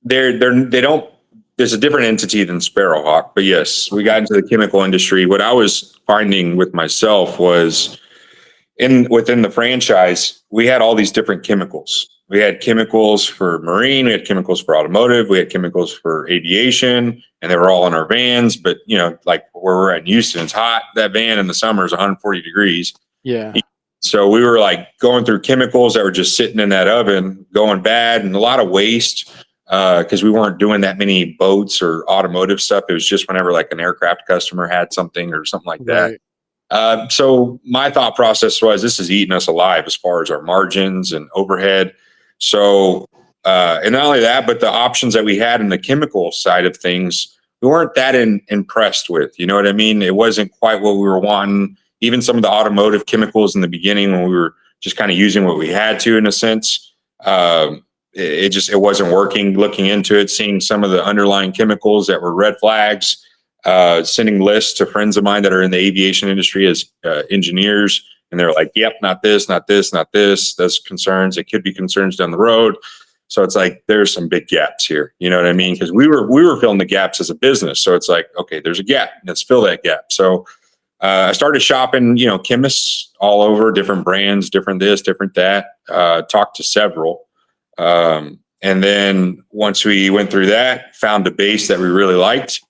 they don't. There's a different entity than Sparrowhawk, but yes, we Okay. got into the chemical industry. What I was finding with myself was in within the franchise, we had all these different chemicals. We had chemicals for marine, we had chemicals for automotive, we had chemicals for aviation, and they were all in our vans. But you know, like where we're at in Houston, it's hot. That van in the summer is 140 degrees. Yeah, So we were like going through chemicals that were just sitting in that oven, going bad, and a lot of waste because we weren't doing that many boats or automotive stuff. It was just whenever like an aircraft customer had something or something like that. right, So my thought process was this is eating us alive as far as our margins and overhead. So, and not only that, but the options that we had in the chemical side of things, we weren't that impressed with. You know what I mean? It wasn't quite what we were wanting. Even some of the automotive chemicals in the beginning, when we were just kind of using what we had to, in a sense, it wasn't working. Looking into it, seeing some of the underlying chemicals that were red flags, sending lists to friends of mine that are in the aviation industry as engineers, and they're like, "Yep, not this, not this, not this. That's concerns. It could be concerns down the road." So it's like there's some big gaps here. You know what I mean? Because we were filling the gaps as a business. So it's like, okay, there's a gap. Let's fill that gap. So I started shopping, you know, chemists all over, different brands, different this, different that. Talked to several. And then once we went through that, found a base that we really liked,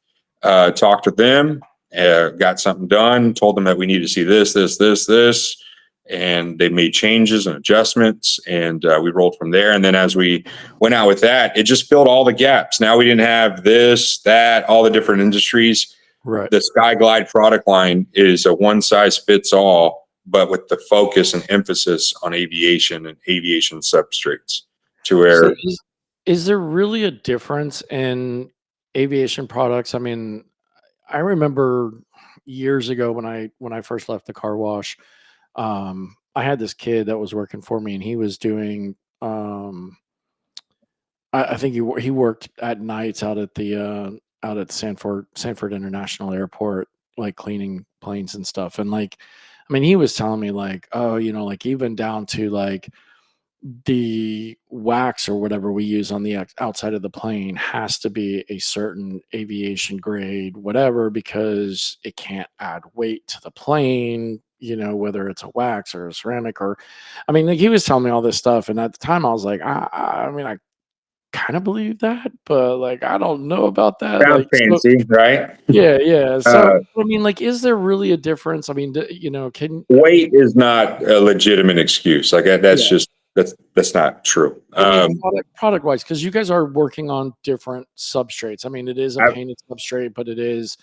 talked with them, got something done, told them that we need to see this, this, this, this. And they made changes and adjustments, and we rolled from there. And then as we went out with that, it just filled all the gaps. Now we didn't have this, that, all the different industries. right. The Skyglide product line is a one size fits all, but with the focus and emphasis on aviation and aviation substrates to So where is there really a difference in aviation products? I mean, I remember years ago when I first left the car wash, I had this kid that was working for me, and he was doing. I think he worked at nights out at Sanford International Airport, like cleaning planes and stuff. And like, I mean, he was telling me like, oh, you know, like even down to like the wax or whatever we use on the outside of the plane has to be a certain aviation grade, whatever, because it can't add weight to the plane, you know, whether it's a wax or a ceramic or, I mean, like he was telling me all this stuff. And at the time I was like, I mean, I kind of believe that, but like, I don't know about that. sounds Like, so fancy, right? yeah, yeah. So, Uh, I mean, like, is there really a difference? I mean, you know, weight is not a legitimate excuse. Like that's yeah. just that's not true. I mean, product wise, because you guys are working on different substrates. I mean, it is a I, painted substrate, but it is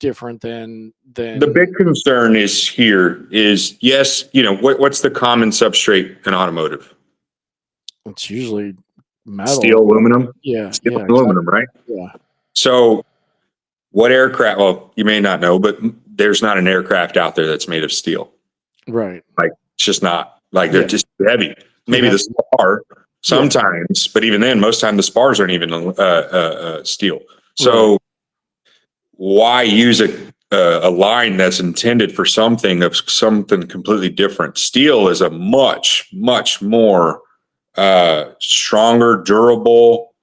different the than big concern is here is yes, you know what's the common substrate in automotive? it's usually Steel, metal. aluminum, Yeah, steel, yeah, and aluminum, exactly. right? Yeah, So what aircraft? Well, you may not know, but there's not an aircraft out there that's made of steel. right. Like it's just not. Like they're Yeah, just heavy. it Maybe the has to be. spar Yeah, sometimes, but even then, most time the spars aren't even steel. right. So why use a line that's intended for something of something completely different? Steel is a much more stronger, durable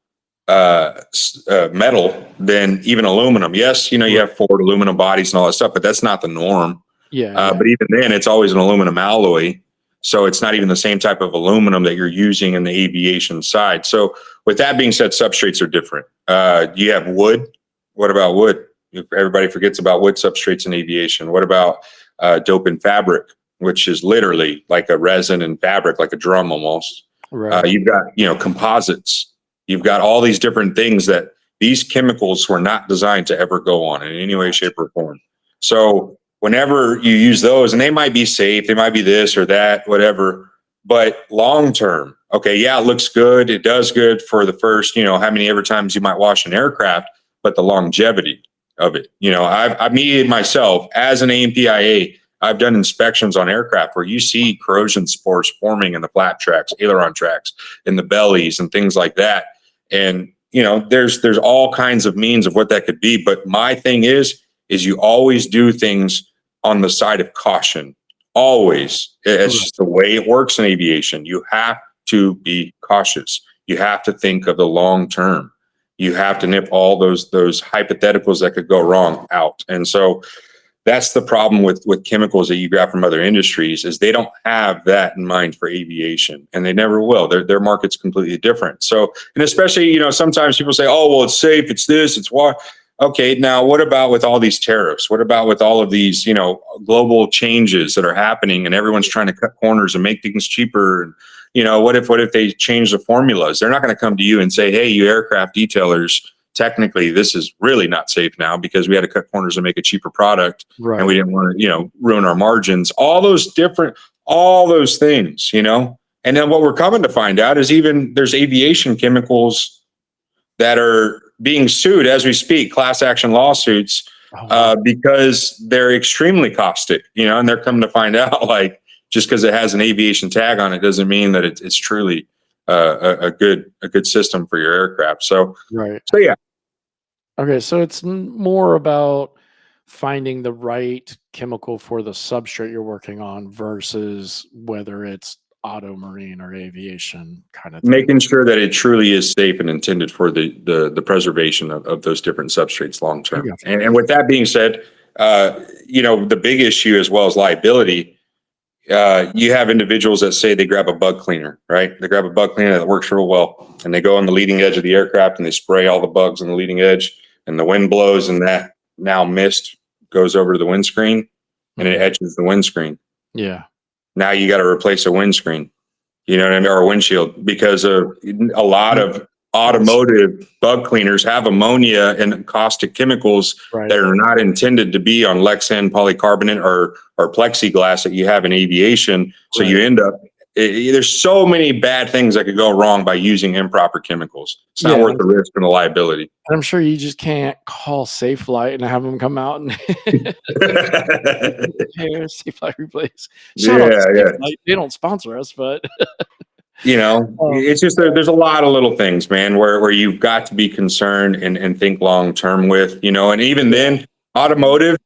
metal than even aluminum. Yes, you know you Right. have forward aluminum bodies and all that stuff, but that's not the norm. Yeah, yeah. But even then, it's always an aluminum alloy. So it's not even the same type of aluminum that you're using in the aviation side. So with that being said, substrates are different. You have wood. What about wood? Everybody forgets about wood substrates in aviation. What about dope and fabric, which is literally like a resin and fabric, like a drum almost. Right. You've got, composites. You've got all these different things that these chemicals were not designed to ever go on in any way, shape, or form. So whenever you use those, and they might be safe, they might be this or that, whatever, but long term, okay, yeah, it looks good. It does good for the first, how many ever times you might wash an aircraft, but the longevity of it. Me myself as an AMPIA, I've done inspections on aircraft where you see corrosion spores forming in the flap tracks, aileron tracks, in the bellies, and things like that. And there's all kinds of means of what that could be. But my thing is you always do things on the side of caution. Always. It's just the way it works in aviation. You have to be cautious. You have to think of the long term. You have to nip all those hypotheticals that could go wrong out. And so that's the problem with chemicals that you grab from other industries, is they don't have that in mind for aviation, and they never will. Their market's completely different. So, and especially, sometimes people say, oh, well, it's safe, it's this, it's what. Okay, now what about with all these tariffs? What about with all of these, global changes that are happening, and everyone's trying to cut corners and make things cheaper? And, what if they change the formulas? They're not going to come to you and say, hey, you aircraft detailers, technically this is really not safe now because we had to cut corners and make a cheaper product. Right. And we didn't want to, ruin our margins, all those things, and then what we're coming to find out is even there's aviation chemicals that are being sued as we speak, class action lawsuits, because they're extremely caustic, and they're coming to find out, like, just because it has an aviation tag on it doesn't mean that it's truly a good system for your aircraft. So yeah. Okay, so it's more about finding the right chemical for the substrate you're working on versus whether it's auto, marine, or aviation kind of thing. Making sure that it truly is safe and intended for the preservation of those different substrates long term. And with that being said, the big issue as well as liability. You have individuals that say they grab a bug cleaner, right? They grab a bug cleaner that works real well, and they go on the leading edge of the aircraft and they spray all the bugs on the leading edge, and the wind blows, and that now mist goes over to the windscreen and it etches the windscreen. Yeah. Now you got to replace a windscreen, you know what I mean, or a windshield, because of a lot of automotive bug cleaners have ammonia and caustic chemicals that are not intended to be on Lexan polycarbonate or plexiglass that you have in aviation. So you end up, there's so many bad things that could go wrong by using improper chemicals. It's not worth the risk and the liability. I'm sure you just can't call Safelite and have them come out and Safelite replace. Shout out to Safelite. They don't sponsor us, but it's just there's a lot of little things, man, where you've got to be concerned and think long term with, and even then, automotive,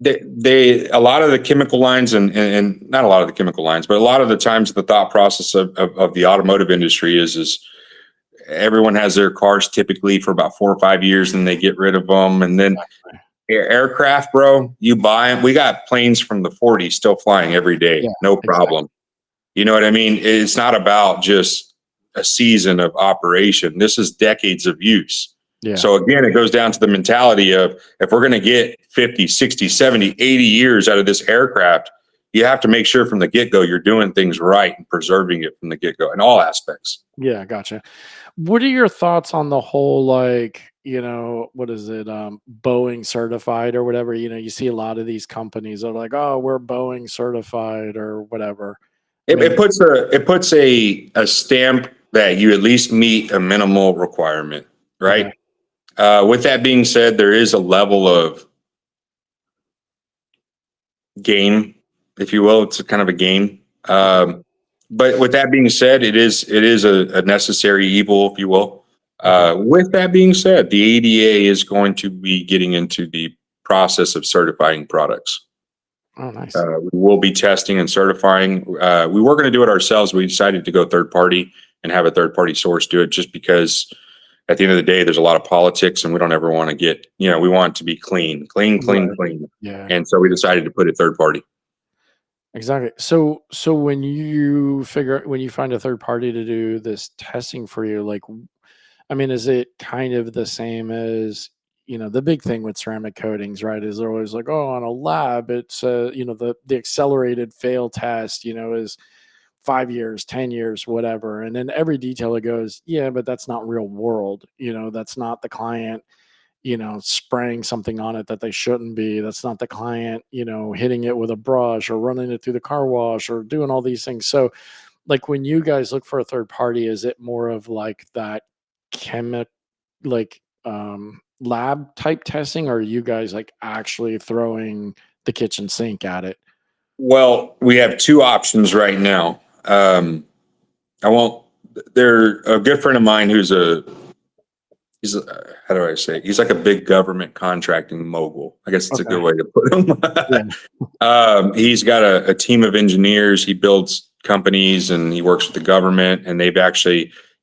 they a lot of the chemical lines and not a lot of the chemical lines, but a lot of the times the thought process of the automotive industry is everyone has their cars typically for about 4 or 5 years and they get rid of them. And then aircraft, bro, you buy them. We got planes from the 40s still flying every day. No problem. You know what I mean? It's not about just a season of operation. This is decades of use. So again, it goes down to the mentality of, if we're going to get 50, 60, 70, 80 years out of this aircraft, you have to make sure from the get-go you're doing things right and preserving it from the get-go in all aspects. Yeah, gotcha. What are your thoughts on the whole, what is it, Boeing certified or whatever? You see a lot of these companies are like, oh, we're Boeing certified or whatever. It puts a stamp that you at least meet a minimal requirement, right? With that being said, there is a level of game, if you will. It's a kind of a game. But with that being said, it is a necessary evil, if you will. With that being said, the ADA is going to be getting into the process of certifying products. Oh, nice. We will be testing and certifying. We were going to do it ourselves. We decided to go third party and have a third party source do it, just because at the end of the day, there's a lot of politics, and we don't ever want to get, we want it to be clean, clean, clean, Right. clean. Yeah. And so we decided to put it third party. Exactly. So when you find a third party to do this testing for you, like, I mean, is it kind of the same as, the big thing with ceramic coatings, right? Is they're always like, oh, on a lab, it's the accelerated fail test, is 5 years, 10 years, whatever. And then every detailer goes, yeah, but that's not real world. That's not the client, spraying something on it that they shouldn't be. That's not the client, hitting it with a brush or running it through the car wash or doing all these things. So, like, when you guys look for a third party, is it more of like that chemic, like, lab type testing, or are you guys like actually throwing the kitchen sink at it? Well, we have two options right now. I won't, they're a good friend of mine he's how do I say it? He's like a big government contracting mogul. I guess it's a good Okay. way to put him. Yeah. He's got a team of engineers. He builds companies and he works with the government. And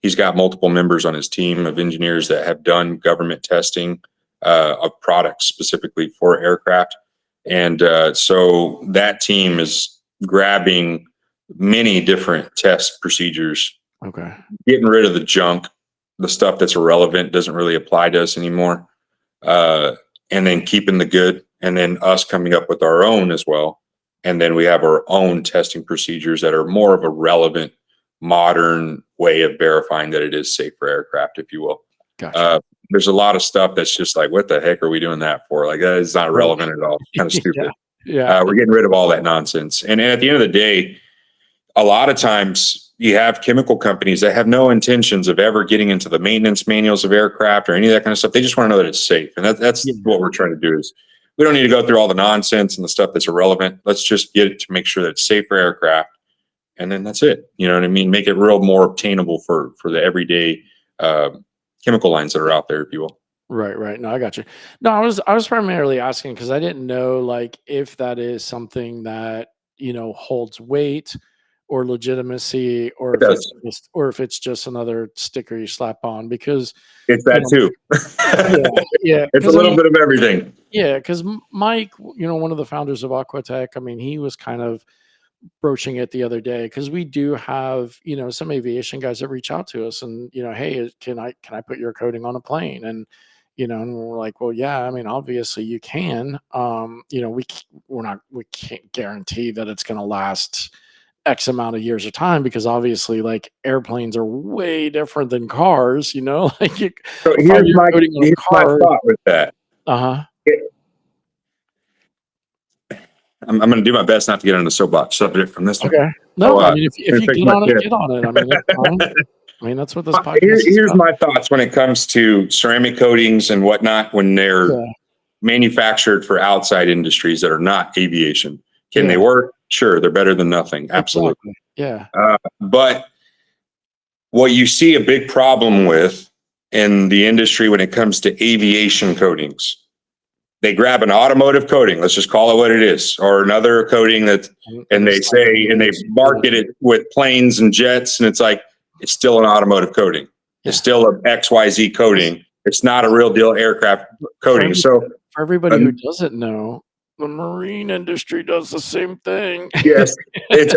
he's got multiple members on his team of engineers that have done government testing of products specifically for aircraft. And so that team is grabbing many different test procedures, Okay. getting rid of the junk, the stuff that's irrelevant, doesn't really apply to us anymore, uh, and then keeping the good, and then us coming up with our own as well. And then we have our own testing procedures that are more of a relevant, modern way of verifying that it is safe for aircraft, if you will. Gotcha. Uh, there's a lot of stuff that's just like, what the heck are we doing that for? Like, that is not Right. relevant at all. Kind of Yeah. stupid. Yeah. We're getting rid of all that nonsense. And at the end of the day, a lot of times you have chemical companies that have no intentions of ever getting into the maintenance manuals of aircraft or any of that kind of stuff. They just want to know that it's safe. And that's Yeah. what we're trying to do is we don't need to go through all the nonsense and the stuff that's irrelevant. Let's just get it to make sure that it's safe for aircraft. And then that's it. You know what I mean? Make it real more obtainable for the everyday chemical lines that are out there, if you will. Right, right. No, I got you. No, I was primarily asking because I didn't know, like, if that is something that, holds weight or legitimacy, or It if it's does. just another sticker you slap on, because, It's you that know too. yeah, yeah, It's a because I little mean, bit of everything. yeah, because Mike, one of the founders of Aquatech, I mean, he was kind of broaching it the other day because we do have, some aviation guys that reach out to us and, hey, can I put your coating on a plane? And we're like, well, yeah, I mean, obviously you can. We can't guarantee that it's going to last X amount of years of time, because obviously, like, airplanes are way different than cars, like, So a here's 5 year my coating on here's a my car. thought with that. Uh-huh. I'm going to do my best not to get on the soapbox subject from this one. Okay. So No, I mean, if I'm you gonna fix get my on it, chair. get on it. I mean, that's fine. I mean, that's what this podcast is Here's about. my thoughts when it comes to ceramic coatings and whatnot when they're Yeah. manufactured for outside industries that are not aviation. Can they Yeah. work? Sure, they're better than nothing. Absolutely. Exactly. Yeah. But what you see a big problem with in the industry when it comes to aviation coatings, they grab an automotive coating, let's just call it what it is, or another coating And and the they say, and they substrates. market it with planes and jets, and it's like, it's still an automotive coating. It's Yeah. still an XYZ coating. It's not a real deal aircraft For coating. So, for everybody who um, doesn't know, the marine industry does the same thing. yes, it's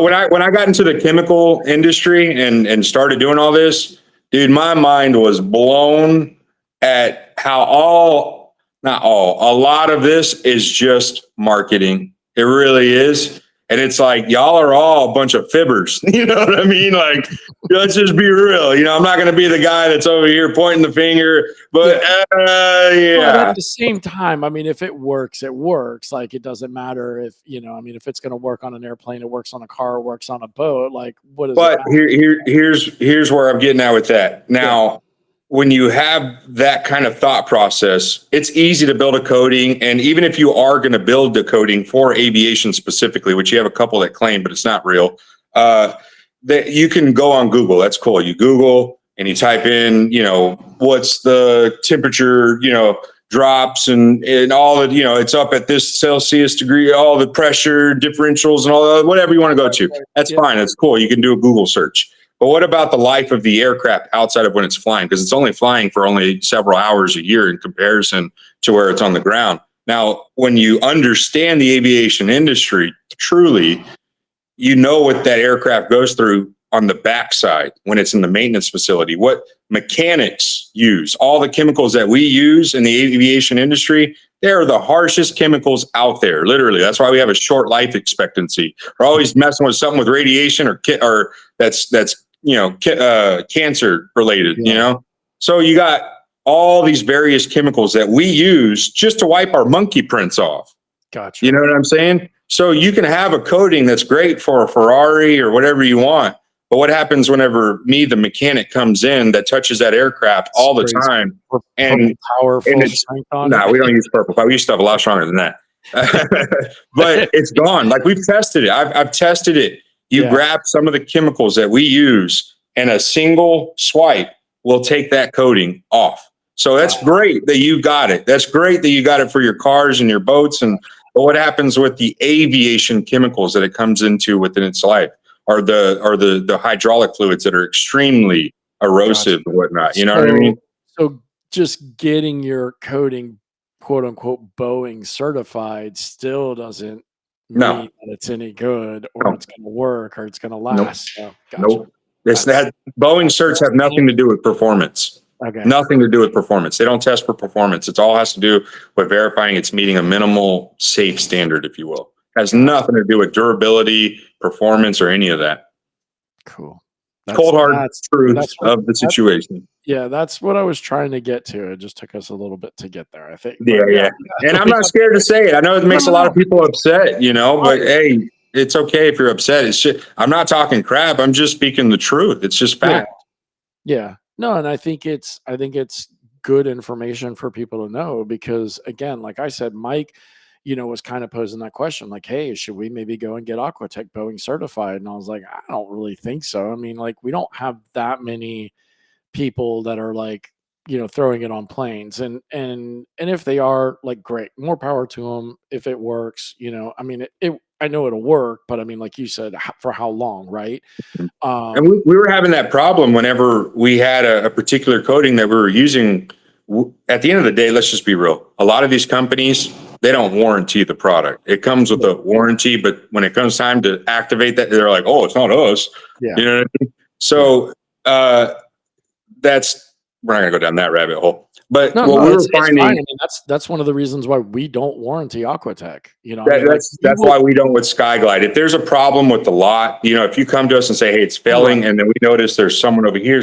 when I got into the chemical industry and started doing all this, dude, my mind was blown at how not all, a lot of this is just marketing. It really is. And it's like, y'all are all a bunch of fibbers. You know what I mean? Like, let's just be real. I'm not going to be the guy that's over here pointing the finger, but Yeah. But at yeah. the same time, I mean, if it works, it works. Like, it doesn't matter if, I mean, if it's going to work on an airplane, it works on a car, it works on a boat. Like, what does it But matter? here's where I'm getting at with that. Yeah. Now, when you have that kind of thought process, it's easy to build a coating. And even if you are going to build the coating for aviation specifically, which you have a couple that claim, but it's not real, that you can go on Google. That's cool. You Google and you type in, what's the temperature, drops and all the, it's up at this Celsius degree, all the pressure differentials and all that, whatever you want to go to. That's Yeah. fine. That's cool. You can do a Google search. But what about the life of the aircraft outside of when it's flying? Because it's only flying for only several hours a year in comparison to where it's on the ground. Now, when you understand the aviation industry truly, you know what that aircraft goes through on the backside when it's in the maintenance facility, what mechanics use, all the chemicals that we use in the aviation industry. They're the harshest chemicals out there, literally. That's why we have a short life expectancy. We're always messing with something with radiation or that's cancer related. So you got all these various chemicals that we use just to wipe our monkey prints off. Gotcha. You know what I'm saying? So you can have a coating that's great for a Ferrari or whatever you want. But what happens whenever the mechanic comes in that touches that aircraft all the time? And power full it's strength on no, we don't use purple power. We used to have a lot stronger than that. But it's gone. Like we've tested it. I've tested it. You grab some of the chemicals that we use and a single swipe will take that coating off. So that's great that you got it. That's great that you got it for your cars and your boats. But what happens with the aviation chemicals that it comes into within its life, are the hydraulic fluids that are extremely erosive and whatnot. You know what I mean? So just getting your coating, quote unquote, Boeing certified still doesn't mean that it's any good or it's going to work or it's going to last. Nope. So, gotcha. Nope. Boeing certs have nothing to do with performance. Okay. Nothing to do with performance. They don't test for performance. It all has to do with verifying it's meeting a minimal safe standard, if you will. Has nothing to do with durability, performance, or any of that. Cool. Cold hard truth of the situation. Yeah, that's what I was trying to get to. It just took us a little bit to get there, I think. Yeah. And I'm not scared to say it. I know it makes a lot of people upset, but hey, it's okay if you're upset. It's just, I'm not talking crap. I'm just speaking the truth. It's just fact. Yeah. No, and I think it's good information for people to know because again, like I said, Mike, was kind of posing that question like, hey, should we maybe go and get Aquatech Boeing certified? And I was like, I don't really think so. I mean, like we don't have that many people that are like, throwing it on planes and if they are like, great, more power to them. If it works, I mean, I know it'll work, but I mean, like you said, for how long, right? And we were having that problem whenever we had a particular coating that we were using. At the end of the day, let's just be real. A lot of these companies, they don't warranty the product. It comes with a warranty, but when it comes time to activate that, they're like, oh, it's not us. Yeah. You know what I mean? So we're not gonna go down that rabbit hole. But we were finding, I mean, that's one of the reasons why we don't warranty Aquatech. That's why we don't with Skyglide. If there's a problem with the lot, if you come to us and say, hey, it's failing, and then we notice there's someone over here,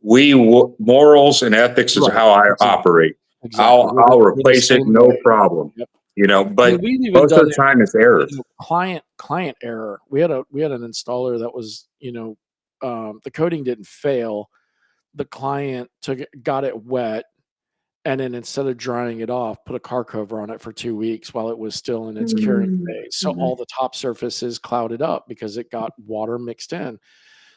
morals and ethics is how I operate. Exactly. I'll replace it, no problem. Yep. But most of the time it's error. Client error. We had an installer that was, the coating didn't fail. The client got it wet, and then instead of drying it off, put a car cover on it for 2 weeks while it was still in its curing phase. So all the top surfaces clouded up because it got water mixed in.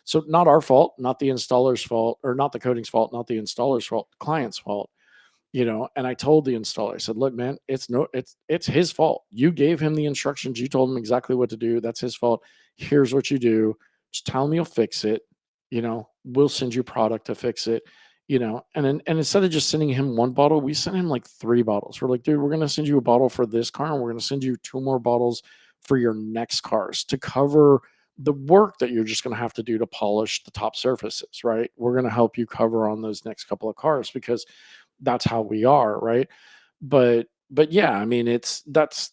So not our fault, not the installer's fault, or not the coating's fault, not the installer's fault, the client's fault. And I told the installer, I said, look, man, it's his fault. You gave him the instructions. You told him exactly what to do. That's his fault. Here's what you do. Just tell him you'll fix it. We'll send you product to fix it. And instead of just sending him one bottle, we sent him like 3 bottles. We're like, dude, we're going to send you a bottle for this car, and we're going to send you 2 more bottles for your next cars to cover the work that you're just going to have to do to polish the top surfaces, right? We're going to help you cover on those next couple of cars because that's how we are, right? But yeah, I mean, that's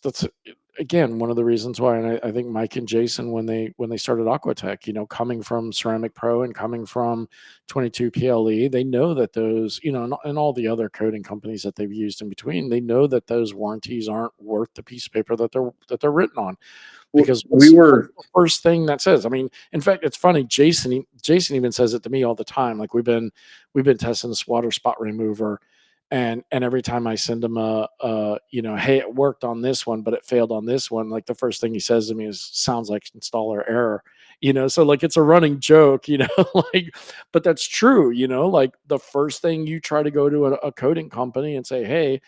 again one of the reasons why, and I think Mike and Jason, when they started Aquatech, coming from Ceramic Pro and coming from 22 PLE, they know that those, and all the other coating companies that they've used in between, they know that those warranties aren't worth the piece of paper that they're written on. Because what's the first thing that says? I mean, in fact, it's funny. Jason even says it to me all the time. Like we've been testing this water spot remover, and every time I send him hey, it worked on this one, but it failed on this one. Like the first thing he says to me is, sounds like installer error. So like it's a running joke, like, but that's true. Like the first thing you try to go to a coating company and say, hey,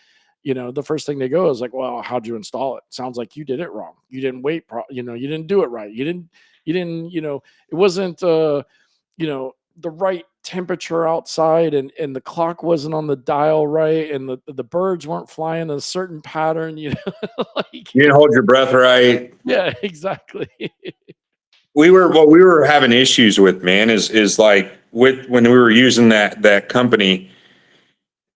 the first thing they go is like, well, how'd you install it? Sounds like you did it wrong. You didn't wait, you didn't do it right. You didn't, it wasn't, the right temperature outside, and the clock wasn't on the dial right, and the birds weren't flying in a certain pattern, like You didn't hold your breath right. yeah, exactly. What we were having issues with, man, is like with when we were using that company,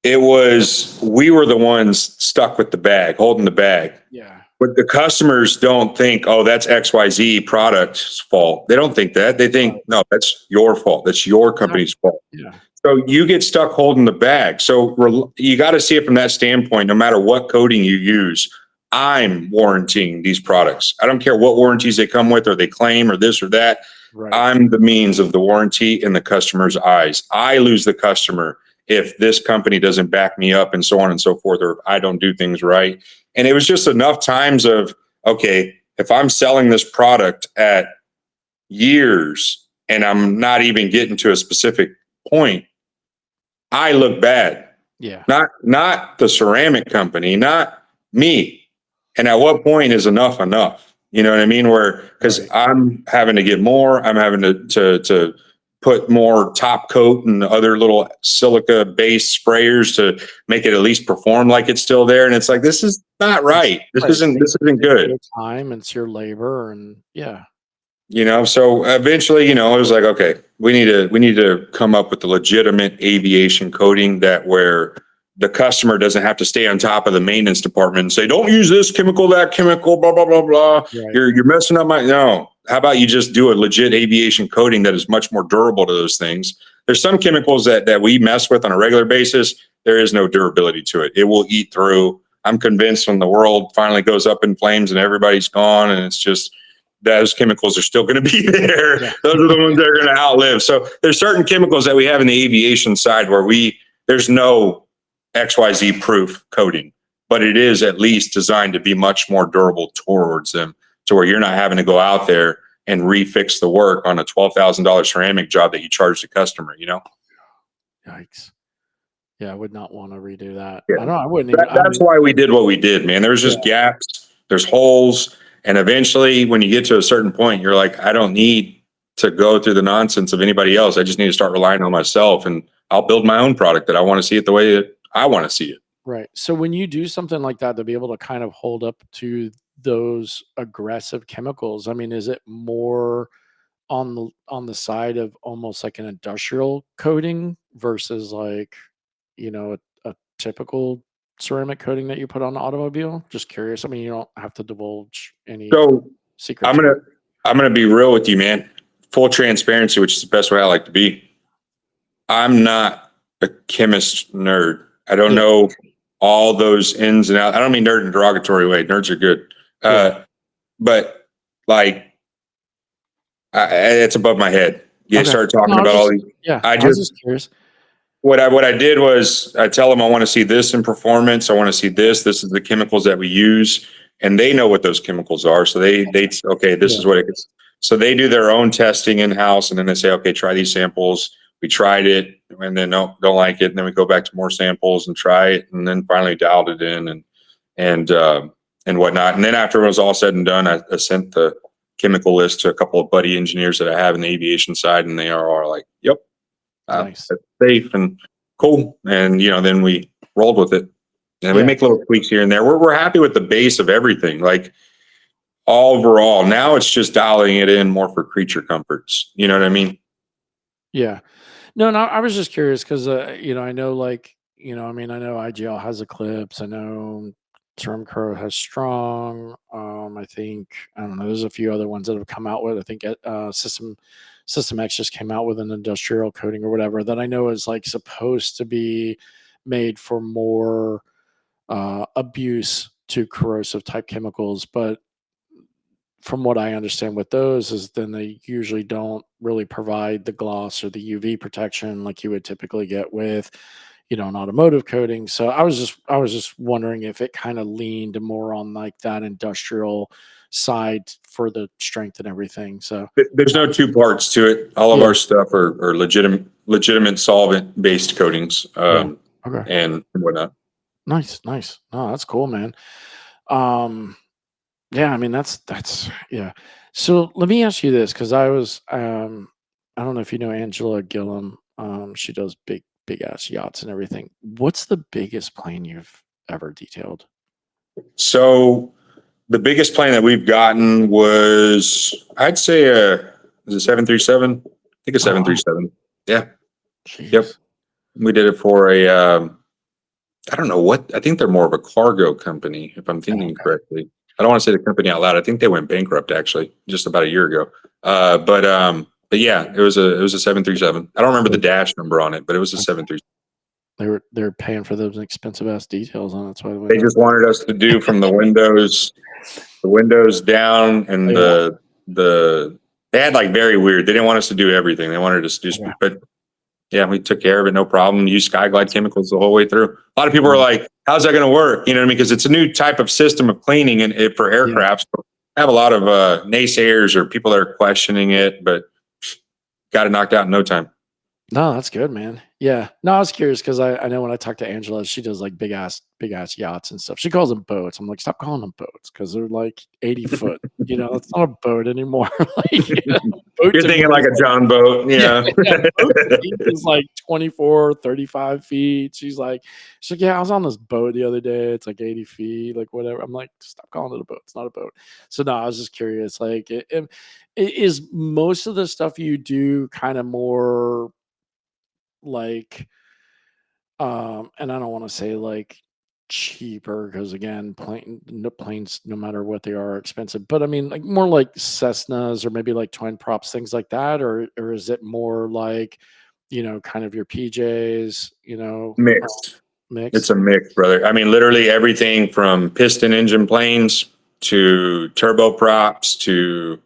it was we were the ones stuck with the bag, holding the bag. Yeah, But the customers don't think, oh, that's XYZ product's fault. They don't think that. They think, right. no, that's your fault. That's your company's Exactly. fault. Yeah, So you get stuck holding the bag. So you got to see it from that standpoint. No matter what coating you use, I'm warranting these products. I don't care what warranties they come with or they claim or this or that. right. I'm the means of the warranty in the customer's eyes. I lose the customer if this company doesn't back me up and so on and so forth, or if I don't do things right. And it was just enough times of, okay, if I'm selling this product at years and I'm not even getting to a specific point, I look bad. Yeah, Not the ceramic company, not me. And at what point is enough enough? You know what I mean? Where because right. I'm having to get more, I'm having to put more top coat and other little silica based sprayers to make it at least perform like it's still there. And it's like this is not right. Right, This isn't it's good. your time, it's your labor, and yeah, So eventually, it was like, okay, we need to come up with a legitimate aviation coating that where the customer doesn't have to stay on top of the maintenance department and say, don't use this chemical, that chemical, blah blah blah blah. right, You're messing up my no. How about you just do a legit aviation coating that is much more durable to those things? There's some chemicals that we mess with on a regular basis. There is no durability to it. It will eat through. I'm convinced when the world finally goes up in flames and everybody's gone and it's just those chemicals are still going to be there. yeah, Those are the ones that are going to outlive. So there's certain chemicals that we have in the aviation side where there's no XYZ proof coating, but it is at least designed to be much more durable towards them to where you're not having to go out there and refix the work on a $12,000 ceramic job that you charge the customer. yikes. Yeah, I would not wanna redo that. Yeah. I know I wouldn't even I That's mean why we did what we did, man. There's yeah, just gaps, there's holes, and eventually, when you get to a certain point, you're like, I don't need to go through the nonsense of anybody else. I just need to start relying on myself, and I'll build my own product that I want to see it the way that I want to see it. right. So when you do something like that to be able to kind of hold up to those aggressive chemicals, I mean, is it more on the side of almost like an industrial coating versus like, a typical ceramic coating that you put on the automobile? Just curious. I mean, you don't have to divulge any So I'm secrets. gonna I'm gonna be real with you, man. Full transparency, which is the best way I like to be. I'm not a chemist nerd. I don't Yeah, know all those ins and outs. I don't mean nerd in a derogatory way. Nerds are good. yeah. But like it's above my head. You Okay. start No, talking I was about all just these. yeah, I I was just just curious. what I did was I tell them I want to see this in performance. I want to see this. This is the chemicals that we use, and they know what those chemicals are. So they okay, this Yeah, is what it is. So they do their own testing in house, and then they say, okay, try these samples. We tried it, and then no, don't like it, and then we go back to more samples and try it, and then finally dialed it in and and whatnot. And then after it was all said and done, I sent the chemical list to a couple of buddy engineers that I have in the aviation side, and they are all like, "Yep, nice. that's safe and cool." And then we rolled with it, and we Yeah, make little tweaks here and there. We're happy with the base of everything. Like overall, now it's just dialing it in more for creature comforts. You know what I mean? yeah. No, I was just curious because, I know, like, I mean, I know IGL has Eclipse. I know Term Crow has Strong. I think, I don't know, there's a few other ones that have come out with, I think, System X just came out with an industrial coating or whatever that I know is like supposed to be made for more abuse to corrosive type chemicals. But from what I understand with those is then they usually don't really provide the gloss or the UV protection like you would typically get with, an automotive coating. So I was just wondering if it kind of leaned more on like that industrial side for the strength and everything. So There's no two parts to it. All of yeah, our stuff are legitimate solvent based coatings, yeah. Okay. and whatnot. Nice, nice. Oh, that's cool, man. Um Yeah, I mean that's yeah. So let me ask you this because I was don't know if you know Angela Gillum. She does big ass yachts and everything. What's the biggest plane you've ever detailed? So the biggest plane that we've gotten was, I'd say, was it 737? I think a Oh, wow. 737. Yeah. Yep. Jeez. We did it for I don't know what, I think they're more of a cargo company, if I'm Oh, thinking okay. correctly. I don't want to say the company out loud. I think they went bankrupt actually just about a year ago. But yeah, it was a 737. I don't remember the They, dash number on it, but it was a okay. 737. They're paying for those expensive ass details on it. That's why they They went up. just wanted us to do from the windows down, and Yeah. the they had like very weird. They didn't want us to do everything. They wanted us to just, Okay. but yeah, we took care of it, no problem. Used Skyglide chemicals the whole way through. A lot of people are Right. like, "How's that going to work?" You know what I mean? Because it's a new type of system of cleaning and for Yeah. aircraft. So I have a lot of naysayers or people that are questioning it, but got it knocked out in no time. No, that's good, man. Yeah. No, I was curious because I know when I talk to Angela, she does like big ass yachts and stuff. She calls them boats. I'm like, stop calling them boats because they're like 80 foot. You know, it's not a boat anymore. Like, boat You're to me thinking like is a like, John boat, yeah, yeah. yeah, boat to me is like 24, 35 feet. She's like, yeah, I was on this boat the other day. It's like 80 feet, like whatever. I'm like, stop calling it a boat. It's not a boat. So no, I was just curious. Like, is most of the stuff you do kind of more like and I don't want to say like cheaper because again, planes, no matter what they are expensive, but I mean like more like Cessnas or maybe like twin props, things like that, or is it more like, kind of your PJs, Mixed. It's mix? a mix, brother. I mean, literally everything from piston engine planes to turboprops to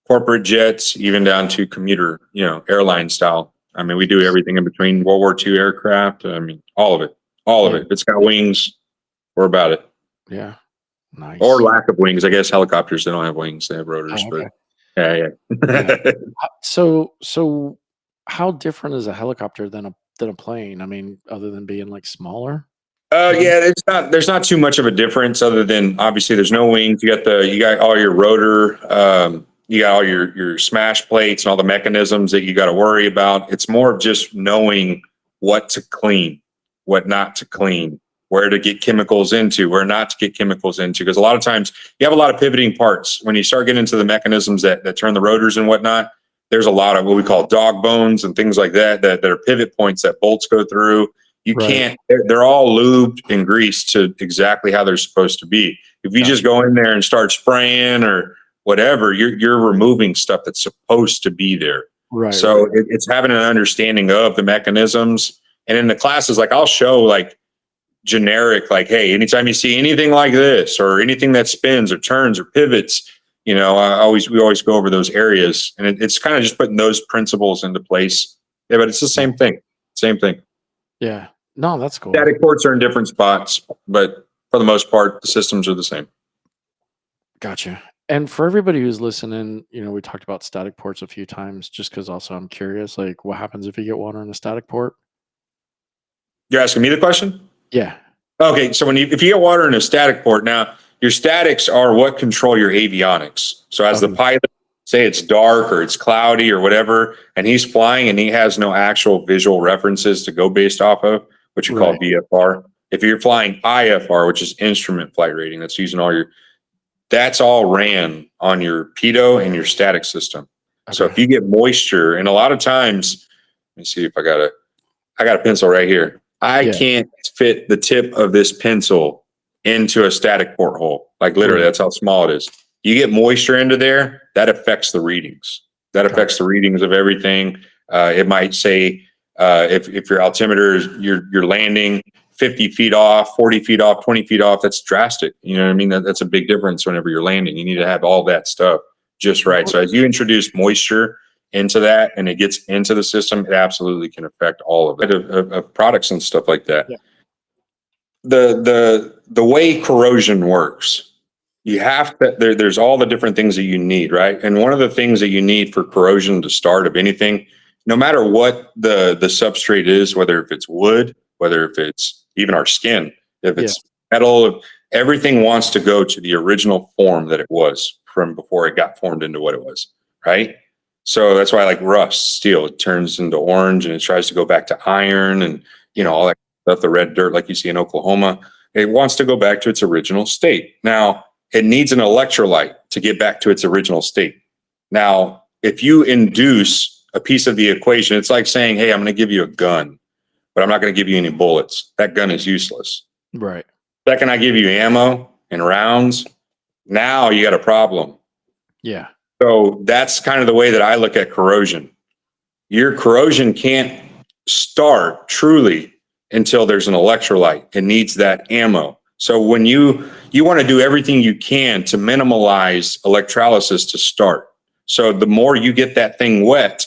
corporate jets, even down to commuter, airline style. I mean, we do everything in between. World War II aircraft. I mean, all of it, all of Yeah. it. If it's got wings, we're about it. Yeah. Or Nice. lack of wings. I guess helicopters, they don't have wings, they have rotors, Oh, but okay. yeah, Yeah. yeah. So how different is a helicopter than a plane? I mean, other than being like smaller, I guess? Yeah, there's not too much of a difference other than obviously there's no wings. You got all your rotor, you got all your smash plates and all the mechanisms that you got to worry about. It's more of just knowing what to clean, what not to clean, where to get chemicals into, where not to get chemicals into. Because a lot of times you have a lot of pivoting parts when you start getting into the mechanisms that turn the rotors and whatnot. There's a lot of what we call dog bones and things like that are pivot points that bolts go through. You Right. can't, they're all lubed and greased to exactly how they're supposed to be. If you just Gotcha. go in there and start spraying or whatever, you're removing stuff that's supposed to be there. Right, right, So right. it's having an understanding of the mechanisms. And in the classes, like I'll show like generic, like, hey, anytime you see anything like this or anything that spins or turns or pivots, we always go over those areas, and it's kind of just putting those principles into place. Yeah, but it's the Yeah. same thing. Same thing. Yeah. No, that's cool. Static ports are in different spots, but for the most part, the systems are the same. Gotcha. And for everybody who's listening, we talked about static ports a few times just because also I'm curious, like what happens if you get water in a static port? You're asking me the question? Yeah. Okay, so if you get water in a static port, now your statics are what control your avionics. So as the Okay. pilot, say it's dark or it's cloudy or whatever, and he's flying and he has no actual visual references to go based off of, what you call Right. VFR. If you're flying IFR, which is instrument flight rating, that's using that's all ran on your pitot and your static system. So Okay. if you get moisture, and a lot of times, let me see if I got a pencil right here. I Yeah. can't fit the tip of this pencil into a static porthole. Like literally, Right. that's how small it is. You get moisture into there, that affects the readings. That affects Gotcha. the readings of everything. It might say if your altimeter is you're landing 50 feet off, 40 feet off, 20 feet off, that's drastic. You know what I mean? That's a big difference whenever you're landing. You need to have all that stuff just right. So as you introduce moisture into that and it gets into the system, it absolutely can affect all of it of products and stuff like that. Yeah. The way corrosion works, you have to there's all the different things that you need, right? And one of the things that you need for corrosion to start of anything, no matter what the substrate is, whether if it's wood, whether if it's even our skin, if Yeah. it's metal, everything wants to go to the original form that it was from before it got formed into what it was, right? So that's why I like rust steel. It turns into orange and it tries to go back to iron and, all that stuff, the red dirt like you see in Oklahoma. It wants to go back to its original state. Now, it needs an electrolyte to get back to its original state. Now, if you induce a piece of the equation, it's like saying, hey, I'm going to give you a gun, but I'm not going to give you any bullets. That gun is useless. Right. Second, I give you ammo and rounds. Now you got a problem. Yeah. So that's kind of the way that I look at corrosion. Your corrosion can't start truly until there's an electrolyte. It needs that ammo. So when you want to do everything you can to minimize electrolysis to start. So the more you get that thing wet,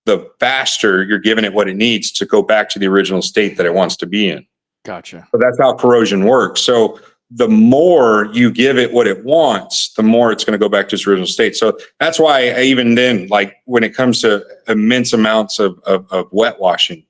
the faster you're giving it what it needs to go back to the original state that it wants to be in. Gotcha. So that's how corrosion works. So the more you give it what it wants, the more it's going to go back to its original state. So that's why I even then, like when it comes to immense amounts of wet washing,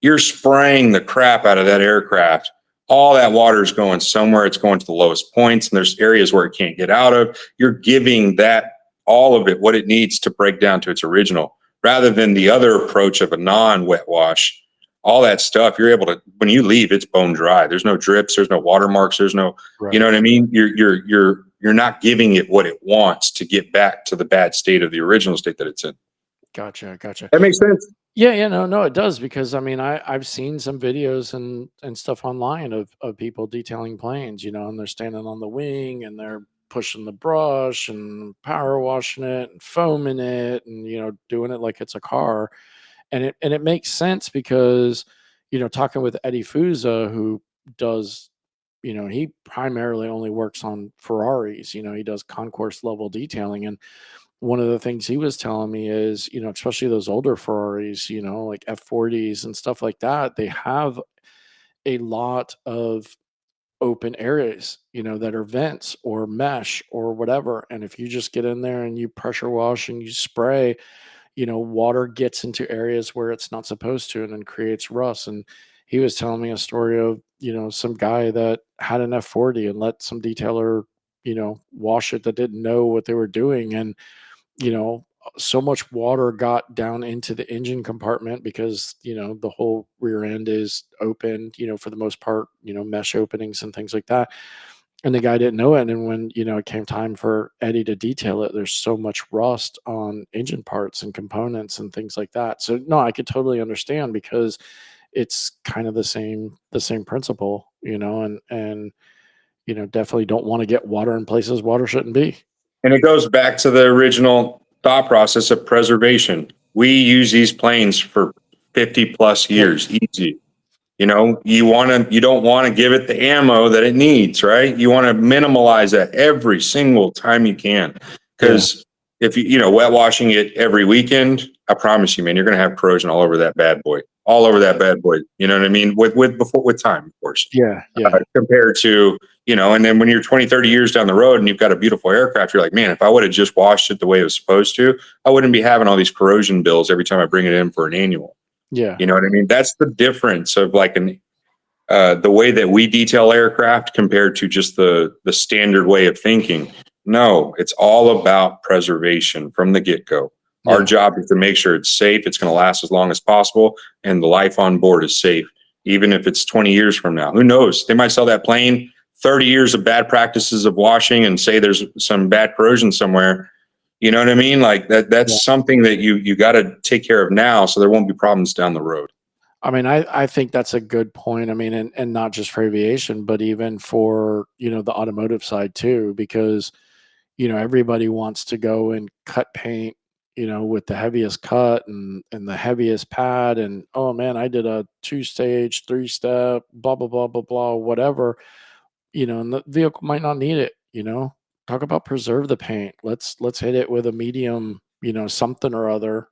you're spraying the crap out of that aircraft. All that water is going somewhere. It's going to the lowest points, and there's areas where it can't get out of. You're giving that, all of it, what it needs to break down to its original, rather than the other approach of a non-wet wash. All that stuff, you're able to, when you leave, it's bone dry. There's no drips, there's no watermarks, there's no, Right. you know what I mean? You're not giving it what it wants to get back to the bad state of the original state that it's in. Gotcha. That makes sense. Yeah, no, it does, because I mean, I've seen some videos and stuff online of people detailing planes, and they're standing on the wing and they're pushing the brush and power washing it and foaming it and doing it like it's a car. And it makes sense because, talking with Eddie Fusa, who does, he primarily only works on Ferraris, he does concourse level detailing. And one of the things he was telling me is, especially those older Ferraris, like F40s and stuff like that, they have a lot of open areas, that are vents or mesh or whatever. And if you just get in there and you pressure wash and you spray, water gets into areas where it's not supposed to and then creates rust. And he was telling me a story of, some guy that had an F40 and let some detailer, wash it that didn't know what they were doing. And, so much water got down into the engine compartment because, the whole rear end is open, for the most part, mesh openings and things like that. And the guy didn't know it. And when, it came time for Eddie to detail it, there's so much rust on engine parts and components and things like that. So no, I could totally understand, because it's kind of the same principle, and definitely don't want to get water in places water shouldn't be. And it goes back to the original thought process of preservation. We use these planes for 50 plus years, easy. You don't want to give it the ammo that it needs, right? You want to minimize that every single time you can. Because if wet washing it every weekend, I promise you, man, you're going to have corrosion all over that bad boy, all over that bad boy. You know what I mean? With time, of course. Yeah. Compared to, and then when you're 20, 30 years down the road and you've got a beautiful aircraft, you're like, man, if I would have just washed it the way it was supposed to, I wouldn't be having all these corrosion bills every time I bring it in for an annual. Yeah. You know what I mean? That's the difference of like the way that we detail aircraft compared to just the standard way of thinking. No, it's all about preservation from the get-go. Yeah. Our job is to make sure it's safe, it's going to last as long as possible, and the life on board is safe, even if it's 20 years from now. Who knows? They might sell that plane 30 years of bad practices of washing and say there's some bad corrosion somewhere. You know what I mean? Like that's something that you got to take care of now, so there won't be problems down the road. I mean, I think that's a good point. I mean, and not just for aviation, but even for, the automotive side too, because, everybody wants to go and cut paint, with the heaviest cut and the heaviest pad. And, oh man, I did a 2-stage, 3-step, blah, blah, blah, blah, blah, whatever, and the vehicle might not need it, talk about preserve the paint. Let's hit it with a medium, something or other,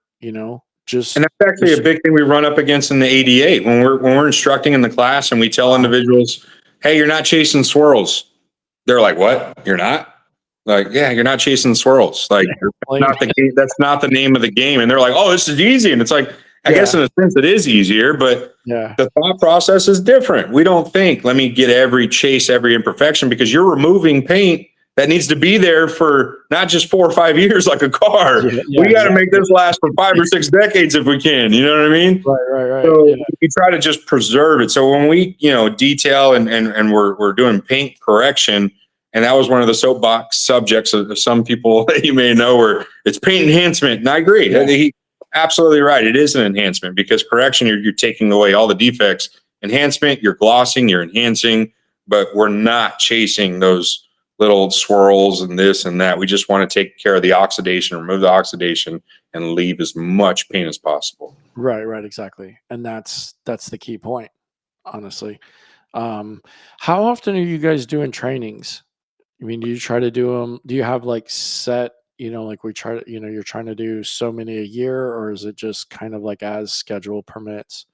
just. And that's actually a big thing we run up against in the 88 when we're instructing in the class and we tell individuals, hey, you're not chasing swirls. They're like, what? You're not? Like, yeah, you're not chasing swirls. Like, that's not the name of the game. And they're like, oh, this is easy. And it's like, I guess in a sense it is easier, but the thought process is different. We don't think, let me get every imperfection, because you're removing paint that needs to be there for not just 4 or 5 years like a car. Yeah, We got to exactly. make this last for 5 or 6 decades if we can. You know what I mean? Right. So Yeah. we try to just preserve it. So when we, detail and we're doing paint correction, and that was one of the soapbox subjects of some people that you may know, where it's paint enhancement. And I agree. Yeah. He absolutely right. It is an enhancement, because correction, you're taking away all the defects. Enhancement, you're glossing, you're enhancing, but we're not chasing those little swirls and this and that. We just want to take care of the oxidation, remove the oxidation, and leave as much paint as possible. Right, exactly. And that's the key point, honestly. How often are you guys doing trainings? I mean, do you try to do them? Do you have like set, like we try to, you're trying to do so many a year, or is it just kind of like as schedule permits?